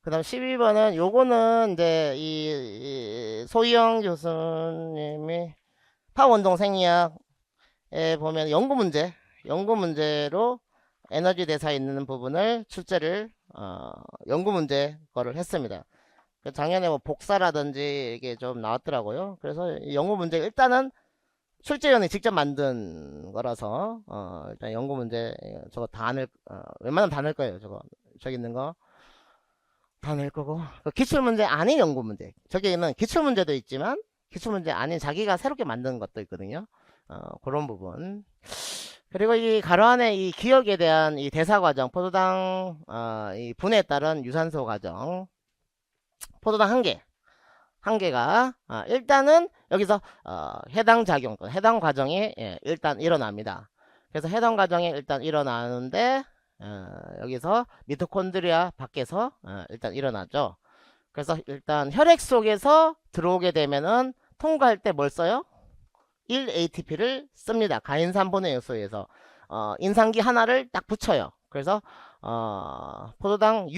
그 다음 12번은 요거는 이제 이 소희영 교수님이 파워운동 생리학에 보면 연구 문제로 에너지 대사에 있는 부분을 출제를 연구 문제 거를 했습니다. 작년에 뭐 복사라든지 이게 좀 나왔더라고요. 그래서 연구 문제 일단은 출제위원이 직접 만든 거라서 일단 연구 문제 저거 다 낼 웬만하면 다 낼 거예요. 저기 있는 거 다 낼 거고 그 기출문제 아닌 연구 문제 저기는 기출문제도 있지만 기출문제 아닌 자기가 새롭게 만든 것도 있거든요. 그런 부분. 그리고 이 가로 안에 이 기억에 대한 이 대사 과정, 포도당 이 분해에 따른 유산소 과정, 포도당 한 개가 일단은 여기서 해당 작용, 해당 과정이 일단 일어납니다. 그래서 해당 과정이 일단 일어나는데 여기서 미토콘드리아 밖에서 일단 일어나죠. 그래서 일단 혈액 속에서 들어오게 되면은 통과할 때 뭘 써요? 1ATP를 씁니다. 가인산분해 요소에서 인산기 하나를 딱 붙여요. 그래서 포도당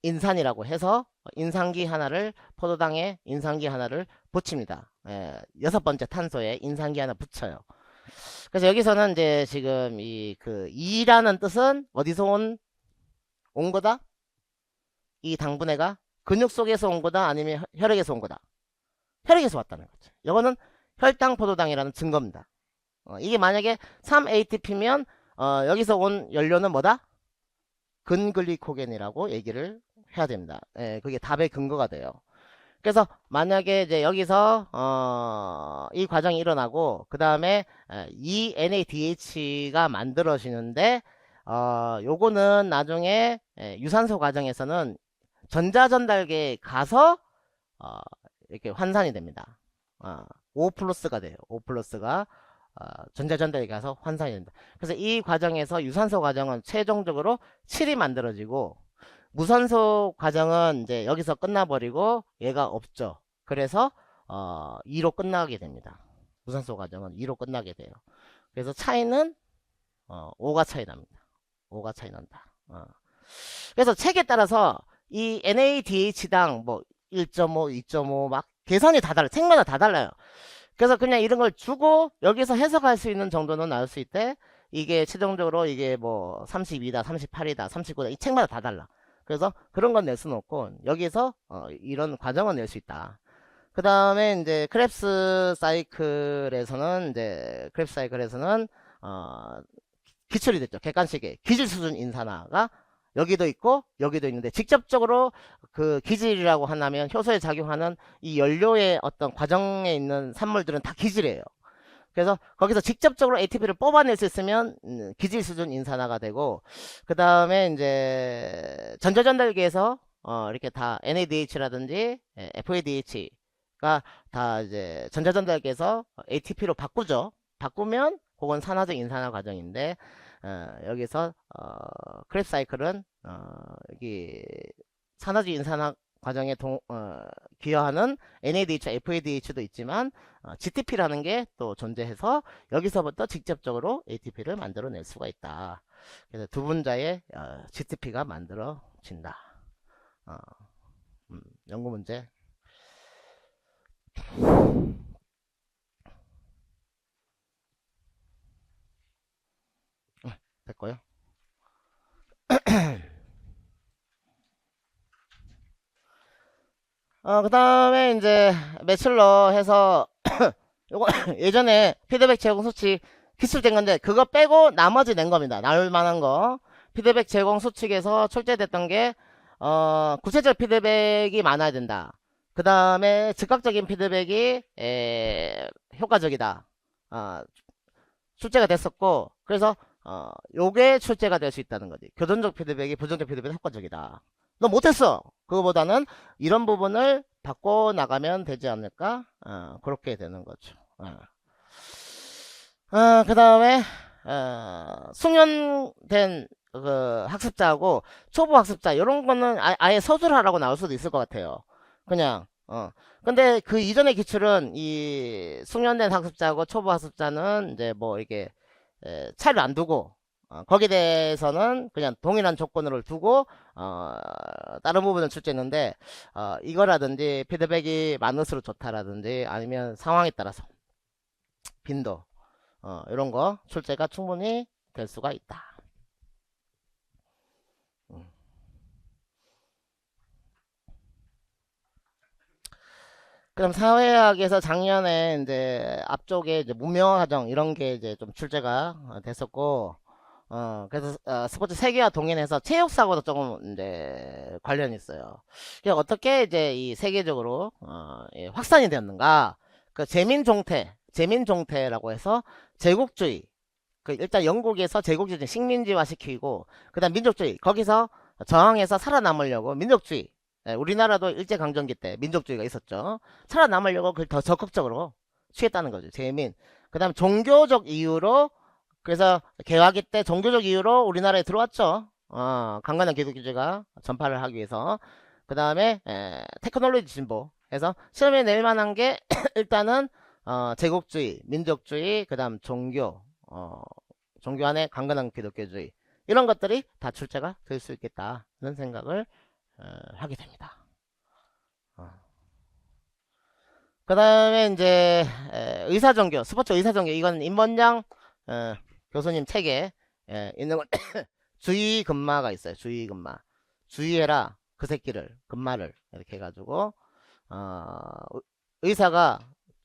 6인산이라고 해서 인산기 하나를 포도당에 인산기 하나를 붙입니다. 6번째 탄소에 인산기 하나 붙여요. 그래서 여기서는 이제 지금 이 그 2라는 뜻은 어디서 온 거다? 이 당분해가 근육 속에서 온 거다? 아니면 혈액에서 온 거다? 혈액에서 왔다는 거죠. 이거는 혈당 포도당이라는 증거입니다. 이게 만약에 3ATP면 여기서 온 연료는 뭐다? 근글리코겐이라고 얘기를 해야 됩니다. 그게 답의 근거가 돼요. 그래서 만약에 이제 여기서 이 과정이 일어나고 그 다음에 이 NADH가 만들어지는데 요거는 나중에 유산소 과정에서는 전자전달계에 가서 이렇게 환산이 됩니다. O 플러스가 돼요. O 플러스가 전자전달에 가서 환산이 된다. 그래서 이 과정에서 유산소 과정은 최종적으로 7이 만들어지고 무산소 과정은 이제 여기서 끝나버리고 얘가 없죠. 그래서 2로 끝나게 됩니다. 무산소 과정은 2로 끝나게 돼요. 그래서 차이는 5가 차이 납니다. 5가 차이 난다. 그래서 책에 따라서 이 NADH당 뭐 1.5, 2.5 막 계산이 다 달라요. 책마다 다 달라요. 그래서 그냥 이런 걸 주고 여기서 해석할 수 있는 정도는 나올 수 있대. 이게 최종적으로 이게 뭐 32다, 38이다, 39다 이 책마다 다 달라. 그래서 그런 건 낼 수는 없고 여기서 이런 과정은 낼 수 있다. 그 다음에 이제 크랩스 사이클에서는 어, 기출이 됐죠. 객관식의 기질 수준 인산화가 여기도 있고 여기도 있는데 직접적으로 그 기질이라고 한다면 효소에 작용하는 이 연료의 어떤 과정에 있는 산물들은 다 기질이에요. 그래서 거기서 직접적으로 ATP를 뽑아낼 수 있으면 기질 수준 인산화가 되고, 그 다음에 이제 전자전달기에서 이렇게 다 NADH라든지 FADH가 다 이제 전자전달기에서 ATP로 바꾸죠. 바꾸면 그건 산화적 인산화 과정인데, 여기서 크랩 사이클은 여기 산화적 인산화 과정에 기여하는 NADH, FADH도 있지만 GTP라는 게 또 존재해서 여기서부터 직접적으로 ATP를 만들어낼 수가 있다. 그래서 두 분자의 GTP가 만들어진다. 어, 연구 문제. 됐고요. 그 다음에 이제 매출러 해서 요거 예전에 피드백 제공 수치 기술된 건데 그거 빼고 나머지 낸 겁니다. 나올 만한 거 피드백 제공 수칙에서 출제됐던 게 구체적 피드백이 많아야 된다. 그 다음에 즉각적인 피드백이 효과적이다. 출제가 됐었고 그래서 요게 출제가 될 수 있다는 거지. 교전적 피드백이 부정적 피드백이 효과적이다. 너 못했어. 그거보다는 이런 부분을 바꿔 나가면 되지 않을까? 그렇게 되는 거죠. 그 다음에 숙련된 그 학습자하고 초보 학습자 이런 거는 아예 서술하라고 나올 수도 있을 것 같아요. 그냥 근데 그 이전의 기출은 이 숙련된 학습자하고 초보 학습자는 이제 뭐 이게 차이를 안 두고 거기에 대해서는 그냥 동일한 조건으로 두고 다른 부분을 출제했는데 이거라든지 피드백이 많을수록 좋다라든지 아니면 상황에 따라서 빈도 이런 거 출제가 충분히 될 수가 있다. 그럼 사회학에서 작년에 이제 앞쪽에 이제 문명화 과정 이런 게 이제 좀 출제가 됐었고 그래서 스포츠 세계화 동인해서 체육 사고도 조금 이제 관련이 있어요. 어떻게 이제 이 세계적으로 예, 확산이 되었는가? 그 제민종태라고 해서 제국주의. 그 일단 영국에서 제국주의 식민지화 시키고 그다음 민족주의 거기서 저항해서 살아남으려고 민족주의. 예, 우리나라도 일제강점기 때 민족주의가 있었죠. 살아남으려고 그걸 더 적극적으로 취했다는 거죠. 제민. 그다음 종교적 이유로 그래서 개화기 때 종교적 이유로 우리나라에 들어왔죠. 강건한 기독교주의가 전파를 하기 위해서. 그 다음에 테크놀로지 진보 해서 시험에 낼 만한 게 일단은 제국주의, 민족주의, 그 다음 종교 안에 강건한 기독교주의 이런 것들이 다 출제가 될 수 있겠다는 생각을 하게 됩니다. 그 다음에 이제 의사종교, 스포츠 의사종교 이건 임원장 교수님 책에 있는 건 주의 근마가 있어요. 주의 근마. 주의해라 그 새끼를 근마를 이렇게 해가지고 의사가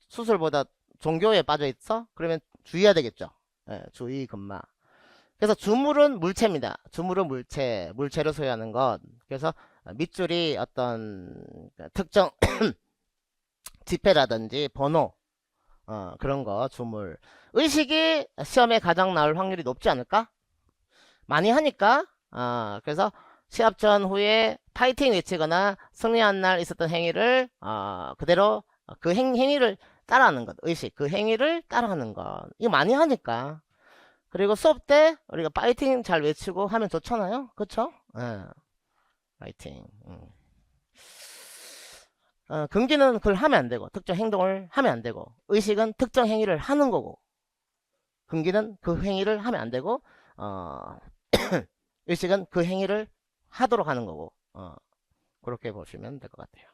수술보다 종교에 빠져 있어? 그러면 주의해야 되겠죠. 주의 근마. 그래서 주물은 물체입니다. 주물은 물체로 소유하는 것. 그래서 밑줄이 어떤 특정 지폐라든지 번호 그런 거 주물. 의식이 시험에 가장 나올 확률이 높지 않을까? 많이 하니까 그래서 시합 전 후에 파이팅 외치거나 승리한 날 있었던 행위를 그대로 그 행위를 따라하는 것. 의식 그 행위를 따라하는 것. 이거 많이 하니까. 그리고 수업 때 우리가 파이팅 잘 외치고 하면 좋잖아요. 그쵸? 파이팅. 금기는 그걸 하면 안 되고 특정 행동을 하면 안 되고 의식은 특정 행위를 하는 거고 금기는 그 행위를 하면 안 되고 의식은 그 행위를 하도록 하는 거고, 그렇게 보시면 될 것 같아요.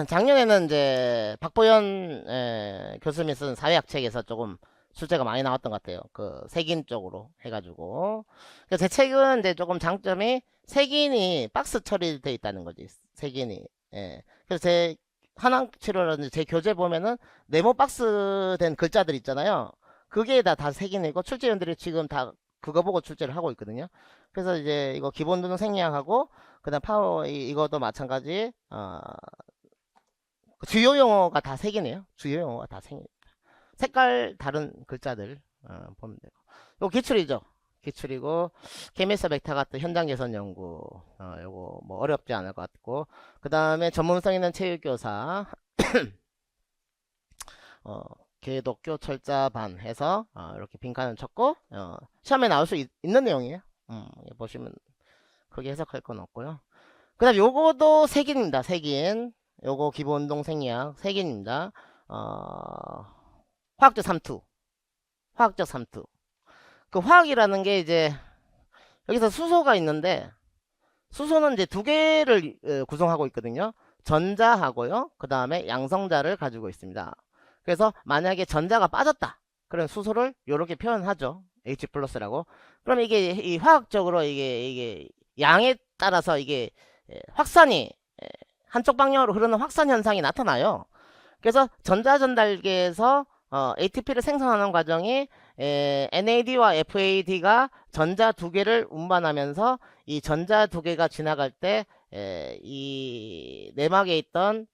작년에는 이제 박보현 교수님이 쓴 사회학책에서 조금 출제가 많이 나왔던 것 같아요. 그 색인 쪽으로 해가지고. 그래서 제 책은 이제 조금 장점이 색인이 박스 처리되어 있다는 거지. 색인이. 예. 그래서 제 한학 치료라든지 제 교재 보면은 네모 박스 된 글자들 있잖아요. 그게 다 색인이고 출제위원들이 지금 다 그거 보고 출제를 하고 있거든요. 그래서 이제 이거 기본도는 생략하고 그다음 파워 이것도 마찬가지 주요 용어가 다 세 개네요. 주요 용어가 다 세 개. 색깔 다른 글자들 보면 되고. 요 기출이죠. 기출이고 케미스 벡터 같은 현장 개선 연구. 요거 뭐 어렵지 않을 것 같고. 그 다음에 전문성 있는 체육교사. 계독교 철자반 해서 이렇게 빈칸을 쳤고 시험에 나올 수 있는 내용이에요. 보시면 크게 해석할 건 없고요. 그 다음 요거도 색인입니다. 색인. 요거 기본운동 생리학 색인입니다. 화학적 삼투. 화학적 삼투. 그 화학이라는 게 이제 여기서 수소가 있는데 수소는 이제 두 개를 구성하고 있거든요. 전자하고요. 그 다음에 양성자를 가지고 있습니다. 그래서 만약에 전자가 빠졌다. 그럼 수소를 이렇게 표현하죠. H 플러스라고. 그럼 이게 이 화학적으로 이게 양에 따라서 이게 확산이 한쪽 방향으로 흐르는 확산 현상이 나타나요. 그래서 전자전달계에서 ATP를 생성하는 과정이 NAD와 FAD가 전자 두 개를 운반하면서 이 전자 두 개가 지나갈 때 이 내막에 있던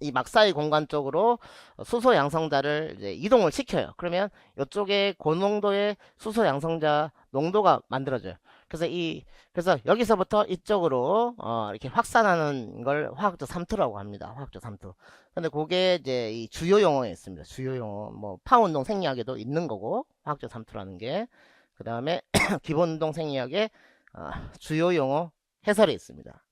이 막사의 공간 쪽으로 수소 양성자를 이제 이동을 시켜요. 그러면 이쪽에 고농도의 수소 양성자 농도가 만들어져요. 그래서 여기서부터 이쪽으로 이렇게 확산하는 걸 화학적 삼투라고 합니다. 화학적 삼투. 근데 그게 이제 이 주요 용어에 있습니다. 주요 용어 뭐 파운동 생리학에도 있는 거고 화학적 삼투라는 게. 그 다음에 기본운동 생리학에 주요 용어 해설이 있습니다.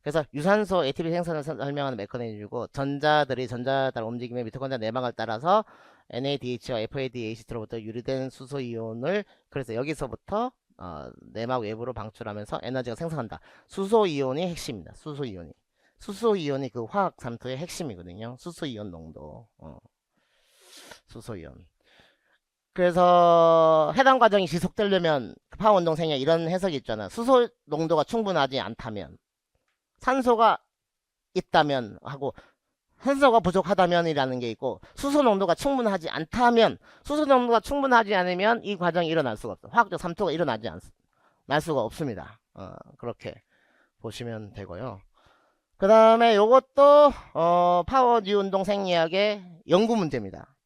그래서 유산소 ATP 생산을 설명하는 메커니즘이고 전자들이 전자 따라 움직임의 미토콘드리아 내막을 따라서 NADH와 FADH2로부터 유리된 수소 이온을 그래서 여기서부터 내막 외부로 방출하면서 에너지가 생성한다. 수소 이온이 핵심입니다. 수소 이온이. 수소 이온이 그 화학 삼투의 핵심이거든요. 수소 이온 농도. 수소 이온. 그래서 해당 과정이 지속되려면 파워 운동 생략 이런 해석이 있잖아. 수소 농도가 충분하지 않다면 산소가 있다면 하고 산소가 부족하다면이라는 게 있고 수소 농도가 충분하지 않다면 수소 농도가 충분하지 않으면 이 과정이 일어날 수가 없어. 화학적 삼투가 날 수가 없습니다. 그렇게 보시면 되고요. 그 다음에 요것도 파워 뉴 운동 생리학의 연구 문제입니다.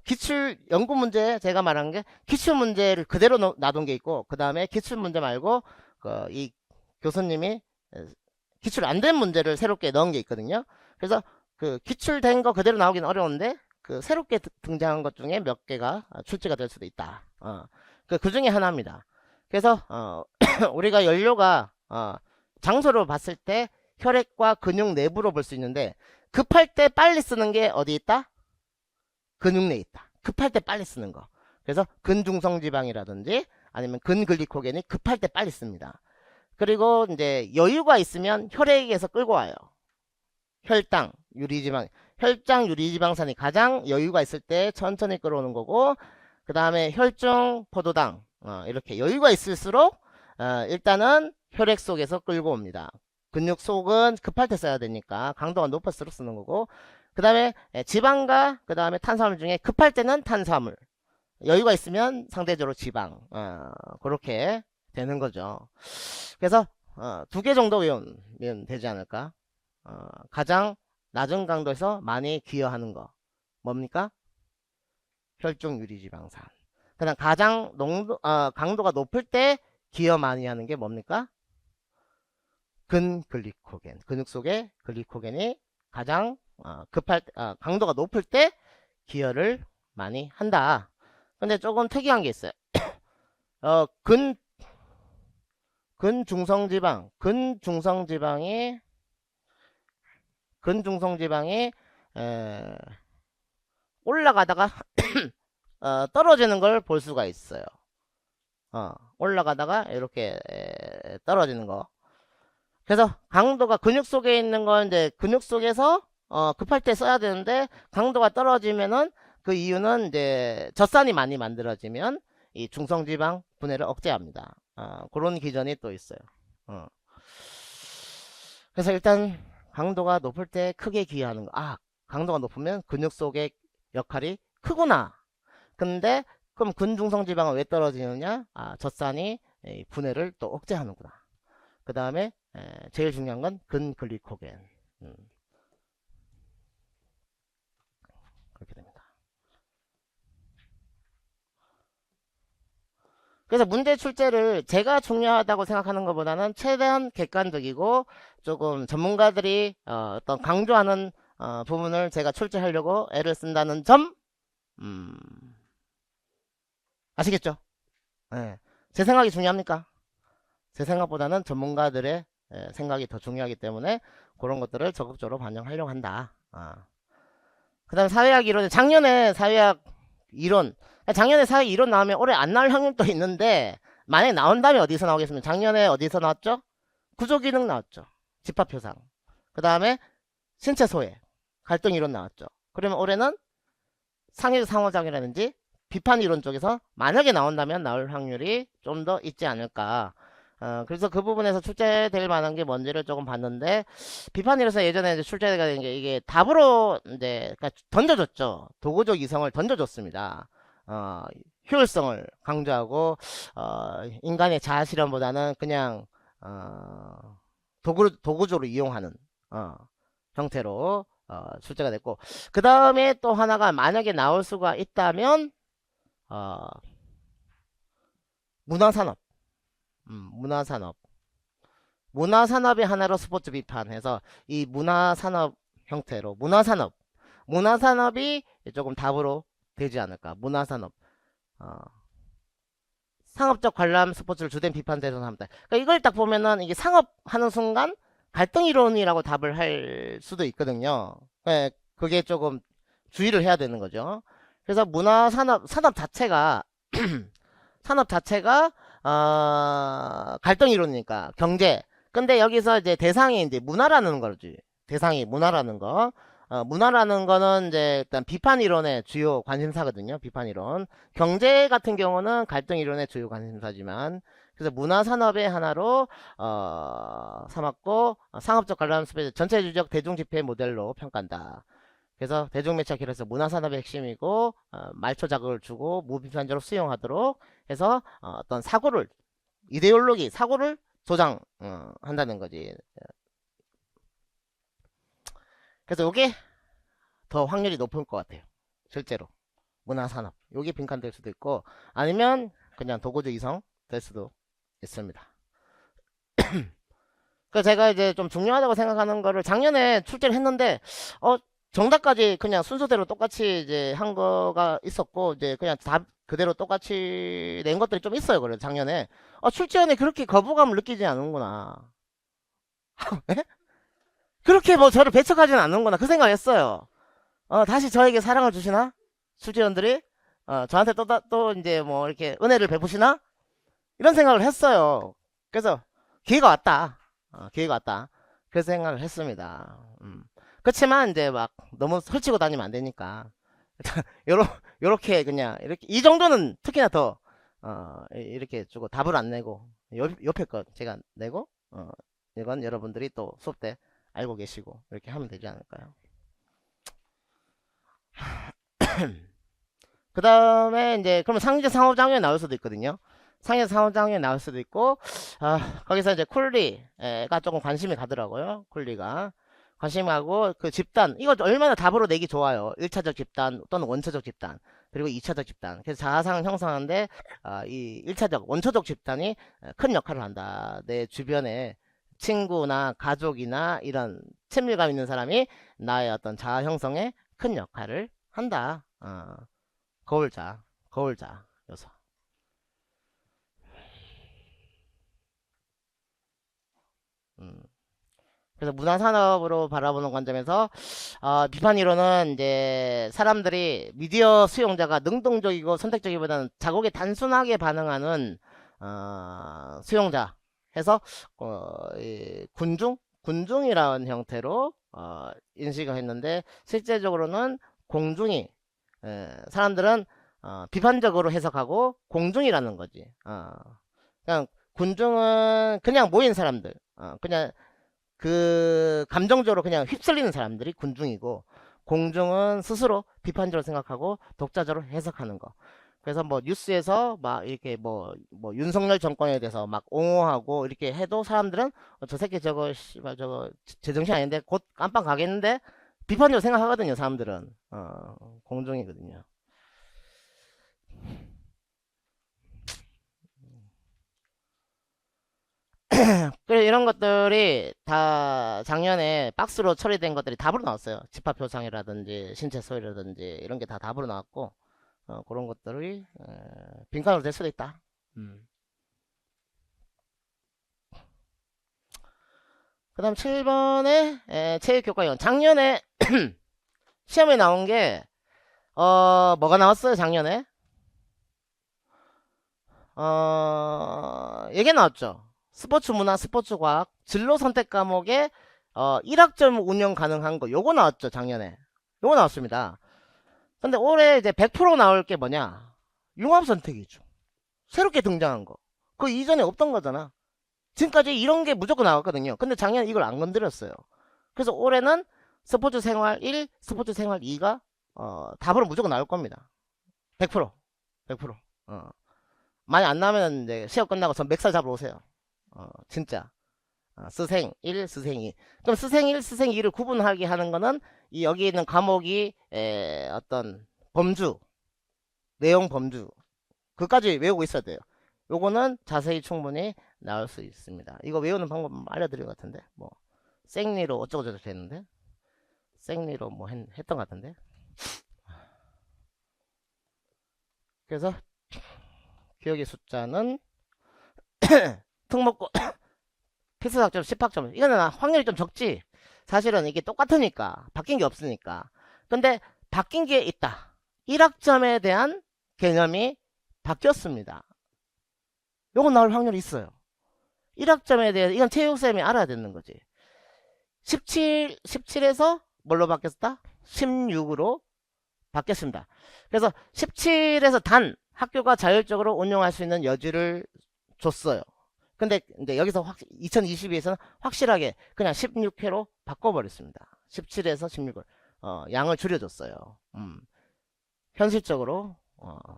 기출 연구 문제 제가 말한 게 기출 문제를 그대로 놔둔 게 있고 그 다음에 기출 문제 말고 이 교수님이 기출 안 된 문제를 새롭게 넣은 게 있거든요. 그래서 그 기출된 거 그대로 나오긴 어려운데 그 새롭게 등장한 것 중에 몇 개가 출제가 될 수도 있다. 그 중에 하나입니다. 그래서 우리가 연료가 장소로 봤을 때 혈액과 근육 내부로 볼 수 있는데 급할 때 빨리 쓰는 게 어디 있다? 근육 내에 있다. 급할 때 빨리 쓰는 거. 그래서 근중성 지방이라든지 아니면 근글리코겐이 급할 때 빨리 씁니다. 그리고 이제 여유가 있으면 혈액에서 끌고 와요. 혈당, 유리지방, 혈장, 유리지방산이 가장 여유가 있을 때 천천히 끌어오는 거고, 그 다음에 혈중, 포도당, 이렇게 여유가 있을수록 일단은 혈액 속에서 끌고 옵니다. 근육 속은 급할 때 써야 되니까 강도가 높을수록 쓰는 거고, 그 다음에 지방과 그 다음에 탄수화물 중에 급할 때는 탄수화물, 여유가 있으면 상대적으로 지방, 그렇게 되는 거죠. 그래서 두 개 정도 외우면 되지 않을까. 가장 낮은 강도에서 많이 기여하는 거 뭡니까? 혈중 유리지방산. 그다음 가장 강도가 높을 때 기여 많이 하는 게 뭡니까? 근글리코겐. 근육 속에 글리코겐이 가장 강도가 높을 때 기여를 많이 한다. 근데 조금 특이한 게 있어요. 근중성지방이 올라가다가 떨어지는 걸 볼 수가 있어요. 올라가다가 이렇게 떨어지는 거. 그래서 강도가 근육 속에 있는 건 이제 근육 속에서 급할 때 써야 되는데 강도가 떨어지면은 그 이유는 이제 젖산이 많이 만들어지면 이 중성지방 분해를 억제합니다. 그런 기전이 또 있어요. 어. 그래서 일단 강도가 높을 때 크게 기여하는 거. 강도가 높으면 근육 속의 역할이 크구나. 근데 그럼 근중성지방은 왜 떨어지느냐? 젖산이 분해를 또 억제하는구나. 그 다음에 제일 중요한 건 근글리코겐. 음, 그렇게 됩니다. 그래서 문제 출제를 제가 중요하다고 생각하는 것보다는 최대한 객관적이고 조금 전문가들이 어떤 강조하는 부분을 제가 출제하려고 애를 쓴다는 점, 음, 아시겠죠? 예. 제 생각이 중요합니까? 제 생각보다는 전문가들의 생각이 더 중요하기 때문에 그런 것들을 적극적으로 반영하려고 한다. 그 다음 사회학 이론, 작년에 사회 이론 나오면 올해 안 나올 확률도 있는데, 만약에 나온다면 어디서 나오겠습니까? 작년에 어디서 나왔죠? 구조기능 나왔죠. 집합표상. 그 다음에 신체 소외, 갈등 이론 나왔죠. 그러면 올해는 상해적 상호작용이라든지 비판 이론 쪽에서 만약에 나온다면 나올 확률이 좀 더 있지 않을까. 그래서 그 부분에서 출제될 만한 게 뭔지를 조금 봤는데, 비판이라서 예전에 이제 출제가 된 게 이게 답으로 이제 그러니까 던져줬죠. 도구적 이성을 던져줬습니다. 어, 효율성을 강조하고, 인간의 자아 실현보다는 그냥, 도구적으로 이용하는, 형태로, 출제가 됐고, 그 다음에 또 하나가 만약에 나올 수가 있다면, 어, 문화산업. 문화산업. 문화산업의 하나로 스포츠 비판해서 이 문화산업 형태로 문화산업이 조금 답으로 되지 않을까. 문화산업. 어, 상업적 관람 스포츠를 주된 비판 대상 합니다. 그러니까 이걸 딱 보면은 이게 상업하는 순간 갈등 이론이라고 답을 할 수도 있거든요. 예, 그게 조금 주의를 해야 되는 거죠. 그래서 산업 자체가 산업 자체가 갈등 이론이니까 경제. 근데 여기서 이제 대상이 이제 문화라는 거지. 대상이 문화라는 거. 문화라는 거는 이제 일단 비판 이론의 주요 관심사거든요. 비판 이론. 경제 같은 경우는 갈등 이론의 주요 관심사지만 그래서 문화 산업의 하나로 삼았고 상업적 관람 스페이스 전체주적 대중 집회 모델로 평가한다. 그래서 대중매체와 결합해서 문화산업의 핵심이고 말초 자극을 주고 무비판적으로 수용하도록 해서 어떤 사고를 조장한다는 거지. 그래서 이게 더 확률이 높을 것 같아요. 실제로 문화산업 여기 빈칸될 수도 있고 아니면 그냥 도구적 이성 될 수도 있습니다. 그래서 제가 이제 좀 중요하다고 생각하는 거를 작년에 출제를 했는데 정답까지 그냥 순서대로 똑같이 이제 한 거가 있었고 이제 그냥 답 그대로 똑같이 낸 것들이 좀 있어요. 그래 작년에 출제원이 그렇게 거부감을 느끼지 않는구나. 예? 그렇게 뭐 저를 배척하지는 않는구나 그 생각했어요. 다시 저에게 사랑을 주시나 출제원들이 저한테 또 이제 뭐 이렇게 은혜를 베푸시나 이런 생각을 했어요. 그래서 기회가 왔다. 기회가 왔다. 그래서 생각을 했습니다. 그렇지만 이제 막 너무 설치고 다니면 안 되니까 요러, 요렇게 그냥 이렇게 이 정도는 특히나 더 이렇게 주고 답을 안 내고 옆에 거 제가 내고 이건 여러분들이 또 수업 때 알고 계시고 이렇게 하면 되지 않을까요? 그 다음에 이제 그러면 상대 상호작용이 나올 수도 있거든요. 상대 상호작용이 나올 수도 있고 거기서 이제 쿨리가 조금 관심이 가더라고요. 쿨리가 관심이 가고 그 집단 이거 얼마나 답으로 내기 좋아요. 1차적 집단 또는 원초적 집단 그리고 2차적 집단 그래서 자아상을 형성하는데 이 1차적 원초적 집단이 큰 역할을 한다. 내 주변에 친구나 가족이나 이런 친밀감 있는 사람이 나의 어떤 자아 형성에 큰 역할을 한다. 거울자 요소. 음. 그래서 문화산업으로 바라보는 관점에서 비판이론은 이제 사람들이 미디어 수용자가 능동적이고 선택적이보다는 자국에 단순하게 반응하는 수용자 해서 이 군중이라는 형태로 인식을 했는데 실제적으로는 공중이 사람들은 비판적으로 해석하고 공중이라는 거지. 그냥 군중은 그냥 모인 사람들, 그냥 그 감정적으로 그냥 휩쓸리는 사람들이 군중이고 공중은 스스로 비판적으로 생각하고 독자적으로 해석하는 거. 그래서 뭐 뉴스에서 막 이렇게 뭐 윤석열 정권에 대해서 막 옹호하고 이렇게 해도 사람들은 저 새끼 저거 씨발 저거 제정신 아닌데 곧 깜빵 가겠는데 비판적으로 생각하거든요. 사람들은 공중이거든요. 그래 이런 것들이 다 작년에 박스로 처리된 것들이 답으로 나왔어요. 집합표상이라든지 신체 소외라든지 이런 게 다 답으로 나왔고 그런 것들이 빈칸으로 될 수도 있다. 그 다음 7번에 체육교과위원 작년에 시험에 나온 게 뭐가 나왔어요 작년에 얘기 나왔죠. 스포츠 문화 스포츠 과학 진로 선택 과목에 1학점 운영 가능한 거 요거 나왔죠 작년에. 요거 나왔습니다. 근데 올해 이제 100% 나올 게 뭐냐 융합 선택이죠. 새롭게 등장한 거. 그 이전에 없던 거잖아. 지금까지 이런 게 무조건 나왔거든요. 근데 작년에 이걸 안 건드렸어요. 그래서 올해는 스포츠 생활 1, 스포츠 생활 2가 답으로 무조건 나올 겁니다. 100%. 100%. 많이 안 나오면 이제 시험 끝나고 전 맥살 잡으러 오세요. 진짜. 스생 1, 스생 2. 그럼 스생 1, 스생 2를 구분하게 하는 거는 이 여기 있는 과목이 어떤 범주, 내용 범주 그까지 외우고 있어야 돼요. 요거는 자세히 충분히 나올 수 있습니다. 이거 외우는 방법 알려드릴 것 같은데 뭐 생리로 어쩌고저쩌고 됐는데 생리로 뭐 했던 것 같은데 그래서 기억의 숫자는 특목고 필수학점 10학점 이거는 확률이 좀 적지. 사실은 이게 똑같으니까 바뀐 게 없으니까. 근데 바뀐 게 있다. 1학점에 대한 개념이 바뀌었습니다. 요건 나올 확률이 있어요. 1학점에 대해서 이건 체육쌤이 알아야 되는 거지. 17에서 뭘로 바뀌었다? 16으로 바뀌었습니다. 그래서 17에서 단 학교가 자율적으로 운영할 수 있는 여지를 줬어요. 근데 이제 여기서 2022에서는 확실하게 그냥 16회로 바꿔버렸습니다. 17에서 16을 양을 줄여줬어요. 현실적으로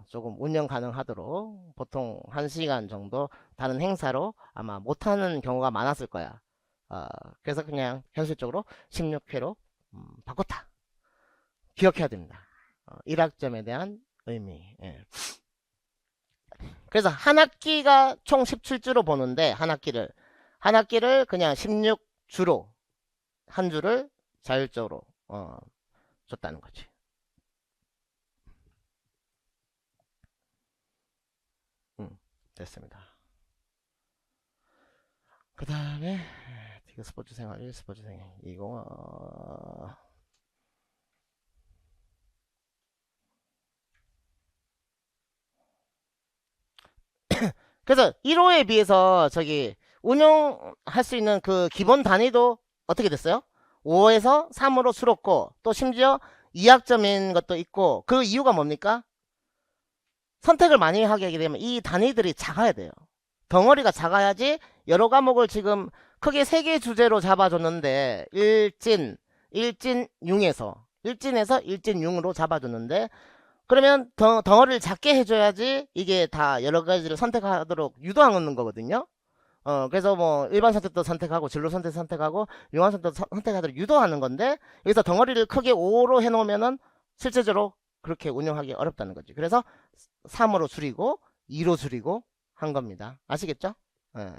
조금 운영 가능하도록 보통 1시간 정도 다른 행사로 아마 못하는 경우가 많았을 거야. 그래서 그냥 현실적으로 16회로 바꿨다. 기억해야 됩니다. 1학점에 대한 의미. 예. 그래서 한 학기가 총 17주로 보는데 한 학기를 그냥 16주로 한 주를 자율적으로 줬다는 거지. 됐습니다. 그 다음에 스포츠 생활 1, 스포츠 생활 20 그래서 1호에 비해서 저기 운영할 수 있는 그 기본 단위도 어떻게 됐어요? 5에서 3으로 줄었고 또 심지어 2학점인 것도 있고 그 이유가 뭡니까? 선택을 많이 하게 되면 이 단위들이 작아야 돼요. 덩어리가 작아야지 여러 과목을 지금 크게 3개 주제로 잡아줬는데 일진용에서 일진용으로 잡아줬는데 그러면 덩어리를 작게 해줘야지 이게 다 여러 가지를 선택하도록 유도하는 거거든요. 그래서 뭐 일반 선택도 선택하고 진로 선택 선택하고 융합 선택도 선택하도록 유도하는 건데 여기서 덩어리를 크게 5로 해놓으면은 실제적으로 그렇게 운영하기 어렵다는 거지. 그래서 3으로 줄이고 2로 줄이고 한 겁니다. 아시겠죠? 예.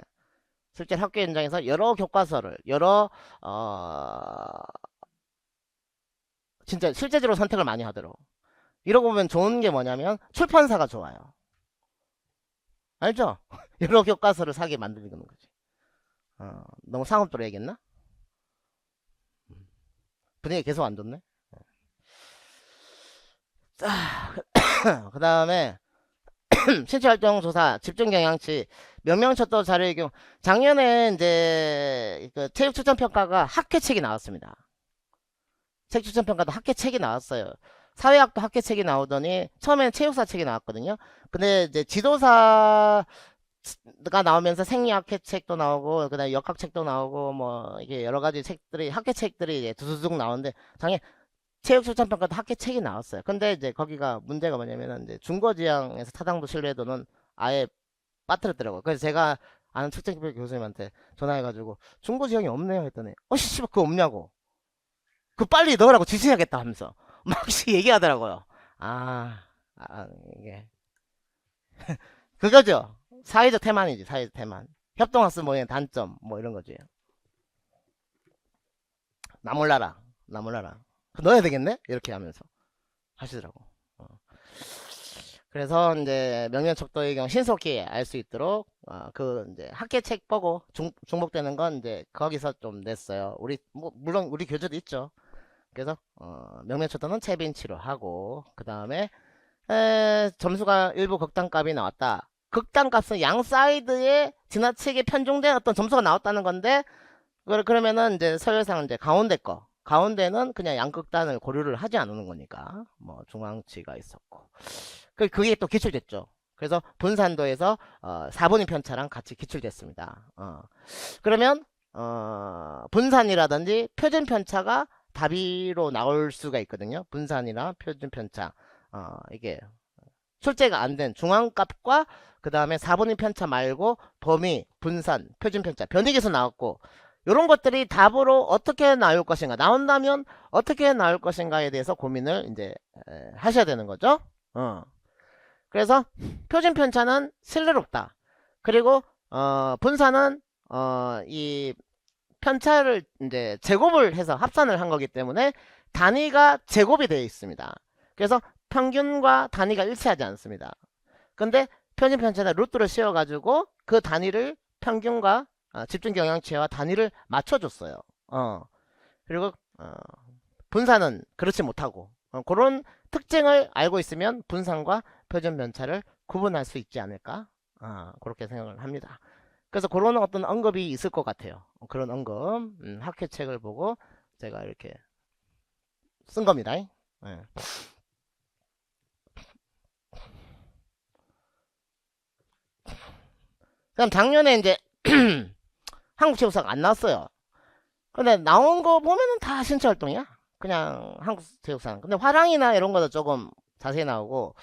실제 학교 현장에서 여러 교과서를 진짜 실제적으로 선택을 많이 하도록 이러고 보면 좋은 게 뭐냐면 출판사가 좋아요. 알죠? 여러 교과서를 사게 만드는 거지. 너무 상업적으로 얘기했나? 분위기 계속 안 좋네. 자, 그 다음에 신체활동 조사, 집중경향치, 명명철도 자료의 경우 작년에 이제 그 체육 추천평가가 학회책이 나왔습니다. 책 추천평가도 학회책이 나왔어요. 사회학도 학회책이 나오더니 처음에는 체육사 책이 나왔거든요. 근데 이제 지도사가 나오면서 생리학회책도 나오고 그다음에 역학책도 나오고 뭐 이게 여러 가지 책들이 학회책들이 이제 두두둑 나오는데 작년 체육 추천평가도 학회책이 나왔어요. 근데 이제 거기가 문제가 뭐냐면은 이제 중고지향에서 타당도 신뢰도는 아예 빠뜨렸더라고요. 그래서 제가 아는 특정기별 교수님한테 전화해가지고 중고지향이 없네요 했더니 씨발 그거 없냐고 그 빨리 넣으라고 지시해야겠다 하면서 막시 얘기하더라고요. 이게 그거죠. 사회적 태만이지, 사회적 태만. 협동학습 모의 단점 뭐 이런 거지. 나 몰라라, 나 몰라라. 넣어야 되겠네? 이렇게 하면서 하시더라고. 어. 그래서 이제 명령척도의 경우 신속히 알 수 있도록 그 이제 학계책 보고 중복되는 건 이제 거기서 좀 냈어요. 우리 뭐 물론 우리 교재도 있죠. 그래서 명령척도는 체빈치로 하고 그 다음에 점수가 일부 극단값이 나왔다. 극단값은 양 사이드에 지나치게 편중된 어떤 점수가 나왔다는 건데 그러면은 이제 서열상 이제 가운데 거 가운데는 그냥 양극단을 고려를 하지 않는 거니까 뭐 중앙치가 있었고 그게 또 기출됐죠. 그래서 분산도에서 4분위 편차랑 같이 기출됐습니다. 그러면 분산이라든지 표준 편차가 답이로 나올 수가 있거든요. 분산이나 표준 편차 이게 출제가 안 된 중앙값과 그 다음에 4분의 편차 말고 범위, 분산, 표준 편차, 변익에서 나왔고 이런 것들이 답으로 어떻게 나올 것인가 나온다면 어떻게 나올 것인가에 대해서 고민을 이제 하셔야 되는 거죠. 그래서 표준 편차는 신뢰롭다. 그리고 분산은 이 편차를 이제 제곱을 해서 합산을 한 거기 때문에 단위가 제곱이 되어 있습니다. 그래서 평균과 단위가 일치하지 않습니다. 근데 표준 편차는 루트를 씌워가지고 그 단위를 평균과 집중경향치와 단위를 맞춰줬어요. 그리고 분산은 그렇지 못하고 그런 특징을 알고 있으면 분산과 표준 편차를 구분할 수 있지 않을까 그렇게 생각을 합니다. 그래서 그런 어떤 언급이 있을 것 같아요. 그런 언급 학회책을 보고 제가 이렇게 쓴 겁니다. 네. 그럼 작년에 이제 한국체육상 안 나왔어요. 근데 나온 거 보면은 다 신체 활동이야. 그냥 한국체육상. 근데 화랑이나 이런 거도 조금 자세히 나오고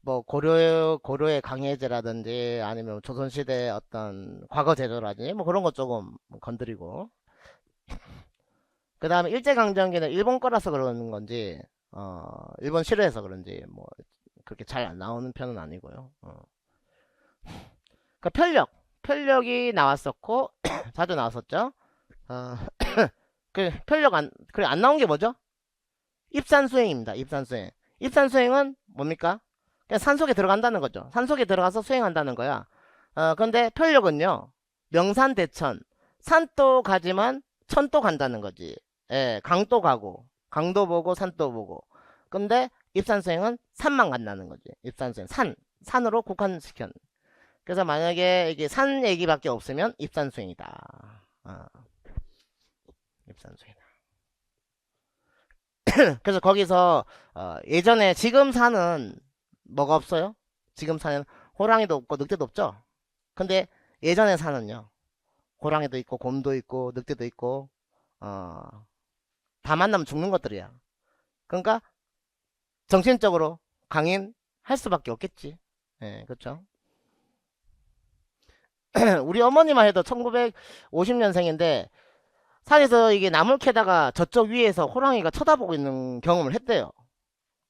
뭐 고려의 강해제라든지 아니면 조선시대 어떤 과거 제도라든지 뭐 그런 거 조금 건드리고 그 다음에 일제강점기는 일본 거라서 그러는 건지 일본 싫어해서 그런지 뭐 그렇게 잘 안 나오는 편은 아니고요. 그 편력이 나왔었고 자주 나왔었죠. 그 편력 안 나온 게 뭐죠? 입산수행입니다. 입산수행. 입산수행은 뭡니까? 그냥 산속에 들어간다는 거죠. 산속에 들어가서 수행한다는 거야. 근데 편력은요. 명산대천. 산도 가지만 천도 간다는 거지. 예, 강도 가고 강도 보고 산도 보고. 근데 입산수행은 산만 간다는 거지. 입산수행. 산으로 국한시켜. 그래서 만약에 이게 산 얘기밖에 없으면 입산수행이다. 입산수행이다. 그래서 거기서 예전에 지금 산은 뭐가 없어요? 지금 산은 호랑이도 없고 늑대도 없죠? 근데 예전에 산은요. 호랑이도 있고 곰도 있고 늑대도 있고 다 만나면 죽는 것들이야. 그러니까 정신적으로 강인할 수밖에 없겠지. 예, 그렇죠. 우리 어머니만 해도 1950년생인데 산에서 이게 나물 캐다가 저쪽 위에서 호랑이가 쳐다보고 있는 경험을 했대요.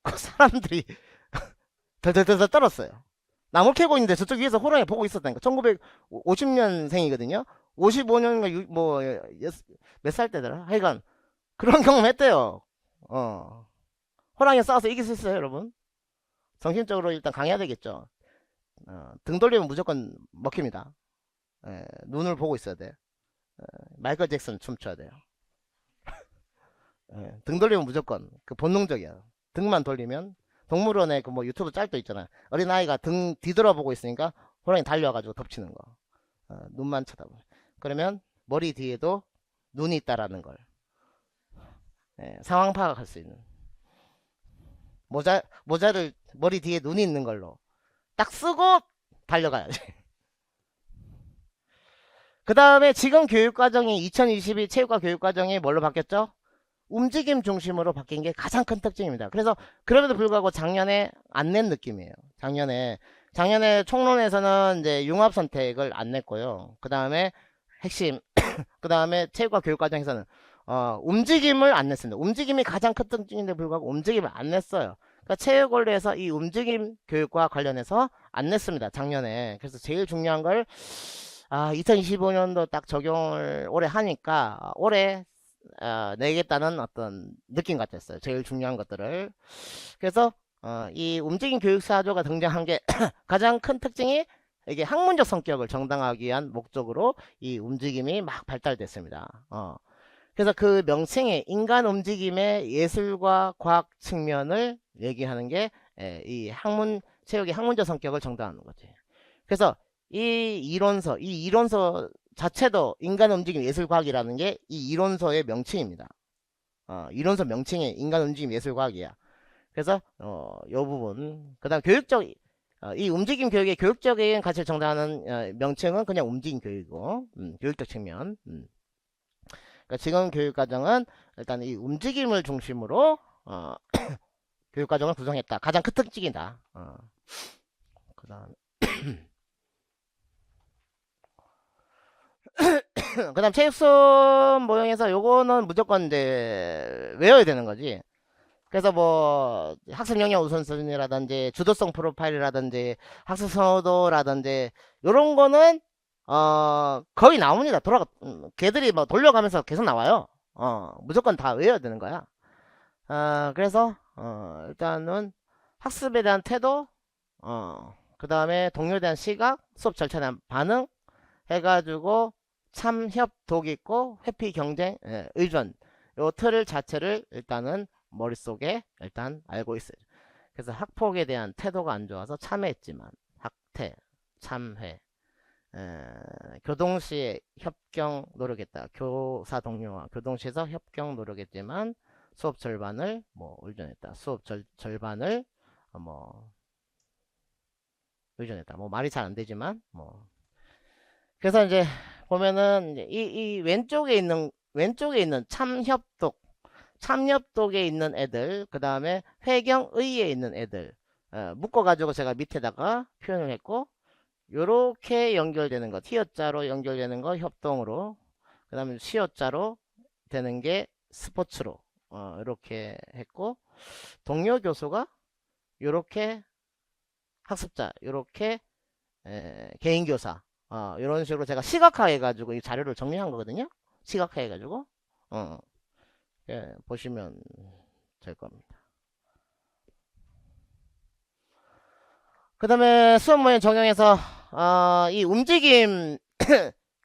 그 사람들이 덜덜덜 떨었어요. 나물 캐고 있는데 저쪽 위에서 호랑이 보고 있었다니까. 1950년생이거든요. 55년인가 뭐 몇 살 때더라. 하여간 그런 경험 했대요. 호랑이 싸워서 이길 수 있어요, 여러분. 정신적으로 일단 강해야 되겠죠. 등 돌리면 무조건 먹힙니다. 눈을 보고 있어야 돼. 마이클 잭슨 춤춰야 돼요. 예, 등 돌리면 무조건 그 본능적이야. 등만 돌리면 동물원에 그 뭐 유튜브 짤도 있잖아. 어린아이가 등 뒤돌아보고 있으니까 호랑이 달려와가지고 덮치는 거. 눈만 쳐다보고. 그러면 머리 뒤에도 눈이 있다라는 걸 예, 상황 파악할 수 있는 모자를 머리 뒤에 눈이 있는 걸로 딱 쓰고 달려가야지. 그 다음에 지금 교육과정이 2022 체육과 교육과정이 뭘로 바뀌었죠? 움직임 중심으로 바뀐 게 가장 큰 특징입니다. 그래서 그럼에도 불구하고 작년에 안 낸 느낌이에요. 작년에 총론에서는 이제 융합 선택을 안 냈고요. 그 다음에 핵심 그 다음에 체육과 교육과정에서는 움직임을 안 냈습니다. 움직임이 가장 큰 특징인데 불구하고 움직임을 안 냈어요. 그러니까 체육 원리에서 이 움직임 교육과 관련해서 안 냈습니다. 작년에. 그래서 제일 중요한 걸 2025년도 딱 적용을 올해 하니까 올해 내겠다는 어떤 느낌 같았어요. 제일 중요한 것들을. 그래서 이 움직임 교육사조가 등장한 게 가장 큰 특징이 이게 학문적 성격을 정당화하기 위한 목적으로 이 움직임이 막 발달됐습니다. 그래서 그 명칭에 인간 움직임의 예술과 과학 측면을 얘기하는 게 이 체육의 학문적 성격을 정당화하는 거지. 그래서 이 이론서 자체도 인간 움직임 예술과학이라는 게 이 이론서의 명칭입니다. 이론서 명칭이 인간 움직임 예술과학이야. 그래서 요 부분 그다음 이 움직임 교육의 교육적인 가치를 정당하는 명칭은 그냥 움직임 교육이고 교육적 측면. 그러니까 지금 교육과정은 일단 이 움직임을 중심으로 교육과정을 구성했다. 가장 큰 특징이다. 그다음 그다음 체육 수업 모형에서 요거는 무조건 이제 외워야 되는 거지. 그래서 뭐 학습 영역 우선순위라든지 주도성 프로파일이라든지 학습 선호도라든지 요런 거는 거의 나옵니다. 걔들이 뭐 돌려가면서 계속 나와요. 무조건 다 외워야 되는 거야. 그래서 일단은 학습에 대한 태도, 그 다음에 동료에 대한 시각, 수업 절차에 대한 반응 해가지고 참협, 독 있고 회피, 경쟁, 의존 요 틀을 자체를 일단은 머릿속에 일단 알고 있어요. 그래서 학폭에 대한 태도가 안 좋아서 참회했지만 학퇴, 참회, 교동시에 협경 노력했다. 교사 동료와 교동시에서 협경 노력했지만 수업 절반을 뭐 의존했다. 수업 절반을 뭐 의존했다. 뭐 말이 잘 안 되지만 뭐 그래서 이제 보면은 이 왼쪽에 있는 참협독에 있는 애들, 그 다음에 회경의에 있는 애들 묶어가지고 제가 밑에다가 표현을 했고 요렇게 연결되는 거 T자로 연결되는 거 협동으로, 그 다음에 C자로 되는 게 스포츠로 이렇게 했고, 동료 교수가 요렇게 학습자, 요렇게 개인 교사 이런 식으로 제가 시각화해 가지고 이 자료를 정리한 거거든요. 시각화해 가지고 보시면 될 겁니다. 그 다음에 수업 모형 적용해서 이 움직임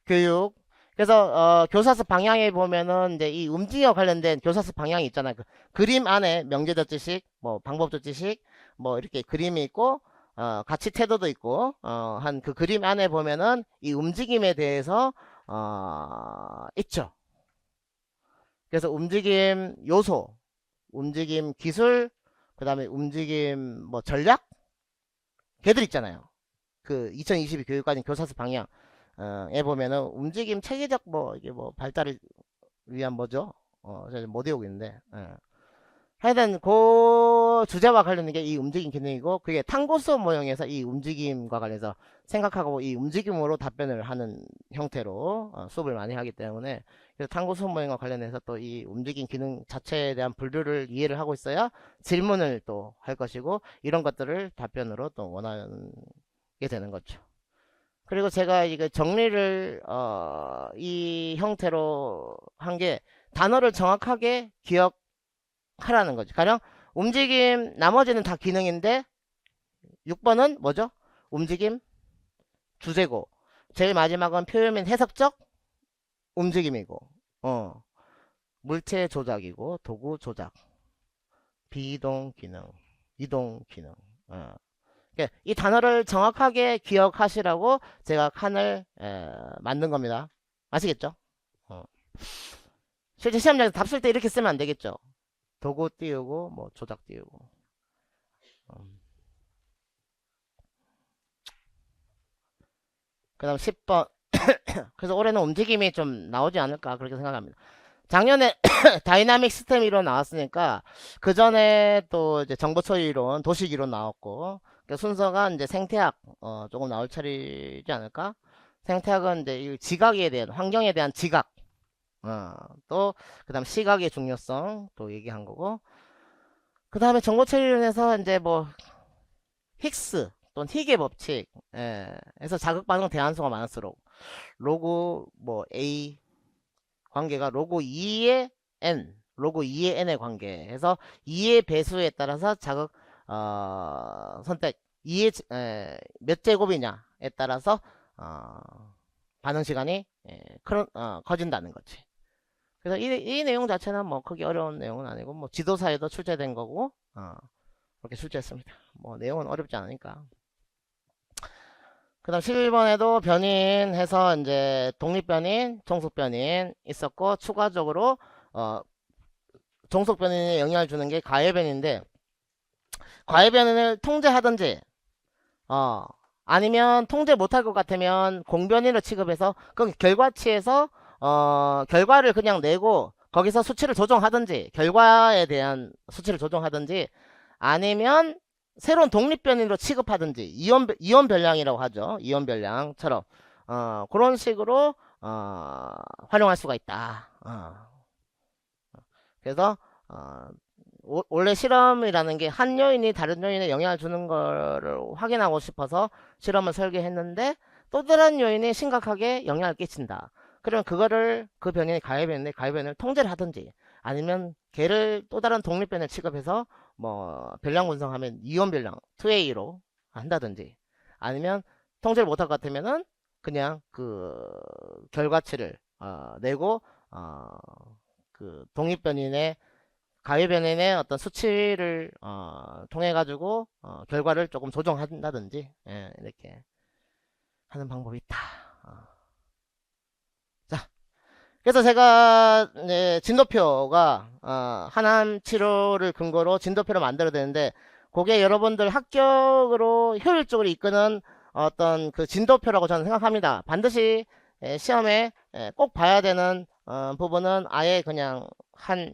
교육, 그래서 교사수 방향에 보면은 이제 이 움직임과 관련된 교사수 방향이 있잖아요. 그 그림 안에 명제적 지식, 뭐 방법적 지식, 뭐 이렇게 그림이 있고 가치 태도도 있고 한 그 그림 안에 보면은 이 움직임에 대해서 있죠. 그래서 움직임 요소, 움직임 기술, 그 다음에 움직임 뭐 전략 걔들 있잖아요. 그 2022 교육과정 교사수 방향에 보면은 움직임 체계적 뭐 이게 뭐 발달을 위한 뭐죠? 제가 못 외우고 있는데 하여튼 그 주제와 관련된 게 이 움직임 기능이고, 그게 탐구 수업 모형에서 이 움직임과 관련해서 생각하고 이 움직임으로 답변을 하는 형태로 수업을 많이 하기 때문에, 그래서 탐구 수업 모형과 관련해서 또 이 움직임 기능 자체에 대한 분류를 이해를 하고 있어야 질문을 또 할 것이고, 이런 것들을 답변으로 또 원하게 되는 거죠. 그리고 제가 이거 정리를 이 형태로 한 게 단어를 정확하게 기억하라는 거죠. 가령 움직임, 나머지는 다 기능인데 6번은 뭐죠? 움직임 주제고, 제일 마지막은 표현민 해석적 움직임이고 물체 조작이고 도구 조작, 비이동 기능, 이동 기능. 이 단어를 정확하게 기억하시라고 제가 칸을 만든 겁니다. 아시겠죠? 어. 실제 시험장에서 답 쓸 때 이렇게 쓰면 안 되겠죠? 도구 띄우고 뭐 조작 띄우고. 그 다음 10번. 그래서 올해는 움직임이 좀 나오지 않을까 그렇게 생각합니다. 작년에 다이나믹 시스템 이론 나왔으니까 그 전에 또 이제 정보 처리 이론, 도식 이론 나왔고, 그 순서가 이제 생태학 조금 나올 차례이지 않을까? 생태학은 이제 이 지각에 대한, 환경에 대한 지각, 또 그다음 시각의 중요성 또 얘기한 거고, 그 다음에 정보 처리 이론에서 이제 뭐 힉스 또는 힉의 법칙, 에서 자극 반응 대한수가 많을수록 로그 뭐 A 관계가 로그 2의 n, 로그 2의 n의 관계에서 2의 배수에 따라서 자극 선택 2의 몇 제곱이냐에 따라서 반응 시간이 커진다는 거지. 그래서 이 내용 자체는 뭐 크게 어려운 내용은 아니고 뭐 지도사에도 출제된 거고 그렇게 출제했습니다. 뭐 내용은 어렵지 않으니까. 그 다음 11번에도 변인해서 이제 독립변인, 종속변인 있었고, 추가적으로, 종속변인에 영향을 주는 게 가해변인데, 가해변인을 통제하든지, 아니면 통제 못할 것 같으면 공변인을 취급해서, 그 결과치에서, 결과를 그냥 내고, 거기서 수치를 조정하든지, 결과에 대한 수치를 조정하든지, 아니면 새로운 독립변인으로 취급하든지 이원 변량이라고 하죠. 이원 변량처럼 그런 식으로 활용할 수가 있다. 그래서 원래 실험이라는 게 한 요인이 다른 요인에 영향을 주는 거를 확인하고 싶어서 실험을 설계했는데 또 다른 요인이 심각하게 영향을 끼친다. 그러면 그거를 그 변인이 가해변인데 가해변을 통제를 하든지 아니면 걔를 또 다른 독립변을 취급해서 뭐 변량 분석하면 이원 변량 2A로 한다든지 아니면 통제를 못할 것 같으면은 그냥 그 결과치를 내고 그 독립변인의 가해변인의 어떤 수치를 통해 가지고 결과를 조금 조정한다든지 이렇게 하는 방법이 있다. 자, 그래서 제가 진도표가 항암 치료를 근거로 진도표를 만들어야 되는데 그게 여러분들 합격으로 효율적으로 이끄는 어떤 그 진도표라고 저는 생각합니다. 반드시 시험에 꼭 봐야 되는 부분은 아예 그냥 한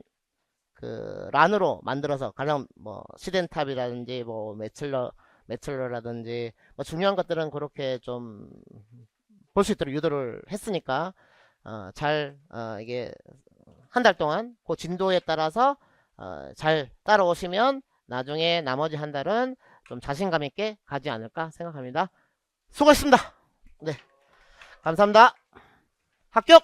그 란으로 만들어서 가령 뭐 시덴탑이라든지 뭐 매틀러라든지 뭐 중요한 것들은 그렇게 좀 볼 수 있도록 유도를 했으니까 잘 이게 한 달 동안 그 진도에 따라서 잘 따라오시면 나중에 나머지 한 달은 좀 자신감 있게 가지 않을까 생각합니다. 수고했습니다. 네, 감사합니다. 합격!